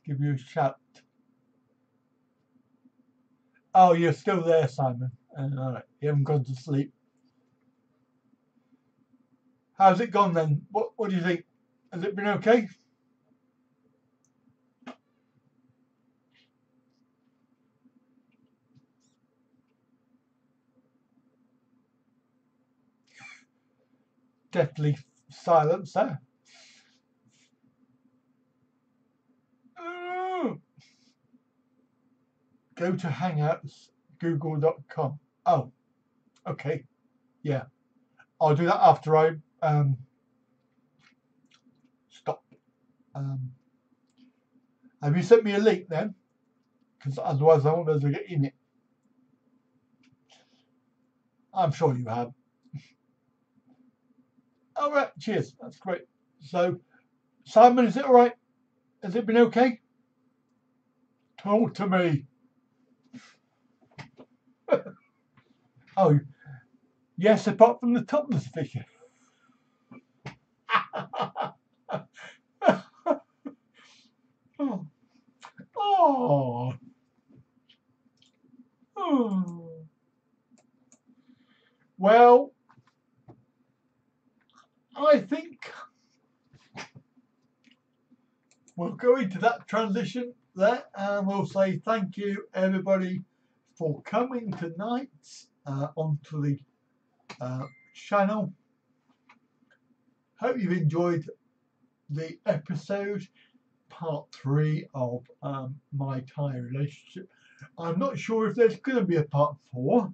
Give you a shout. Oh, you're still there, Simon. All right, you haven't gone to sleep. How's it gone then? What do you think? Has it been okay? Definitely silence there. Go to Hangouts, google.com. Oh, okay. Yeah. I'll do that after I stop. Have you sent me a link then? Because otherwise I won't be able to get in it. I'm sure you have. All right, cheers. That's great. So, Simon, is it all right? Has it been okay? Talk to me. Oh, yes, apart from the topless figure. Oh. Oh. Well, I think we'll go into that transition there, and we'll say thank you, everybody, for coming tonight onto the channel. Hope you've enjoyed the episode, part 3 of my Thai relationship. I'm not sure if there's going to be a part 4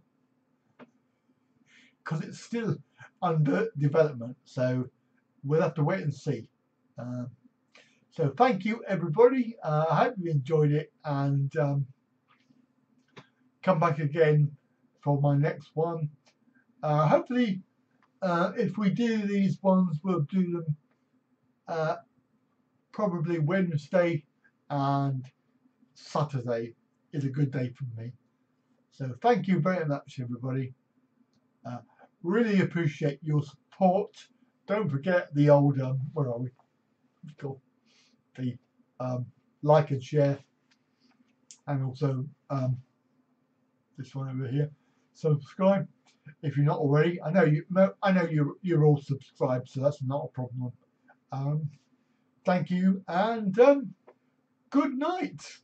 because it's still under development, so we'll have to wait and see. So thank you, everybody. I hope you enjoyed it, and come back again for my next one. Hopefully, if we do these ones, we'll do them probably Wednesday and Saturday is a good day for me. So thank you very much, everybody. Really appreciate your support. Don't forget the old, where are we? Cool. The like and share, and also this one over here. Subscribe if you're not already. I know you're all subscribed, so that's not a problem. Thank you, and good night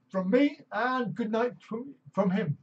from me, and good night from him.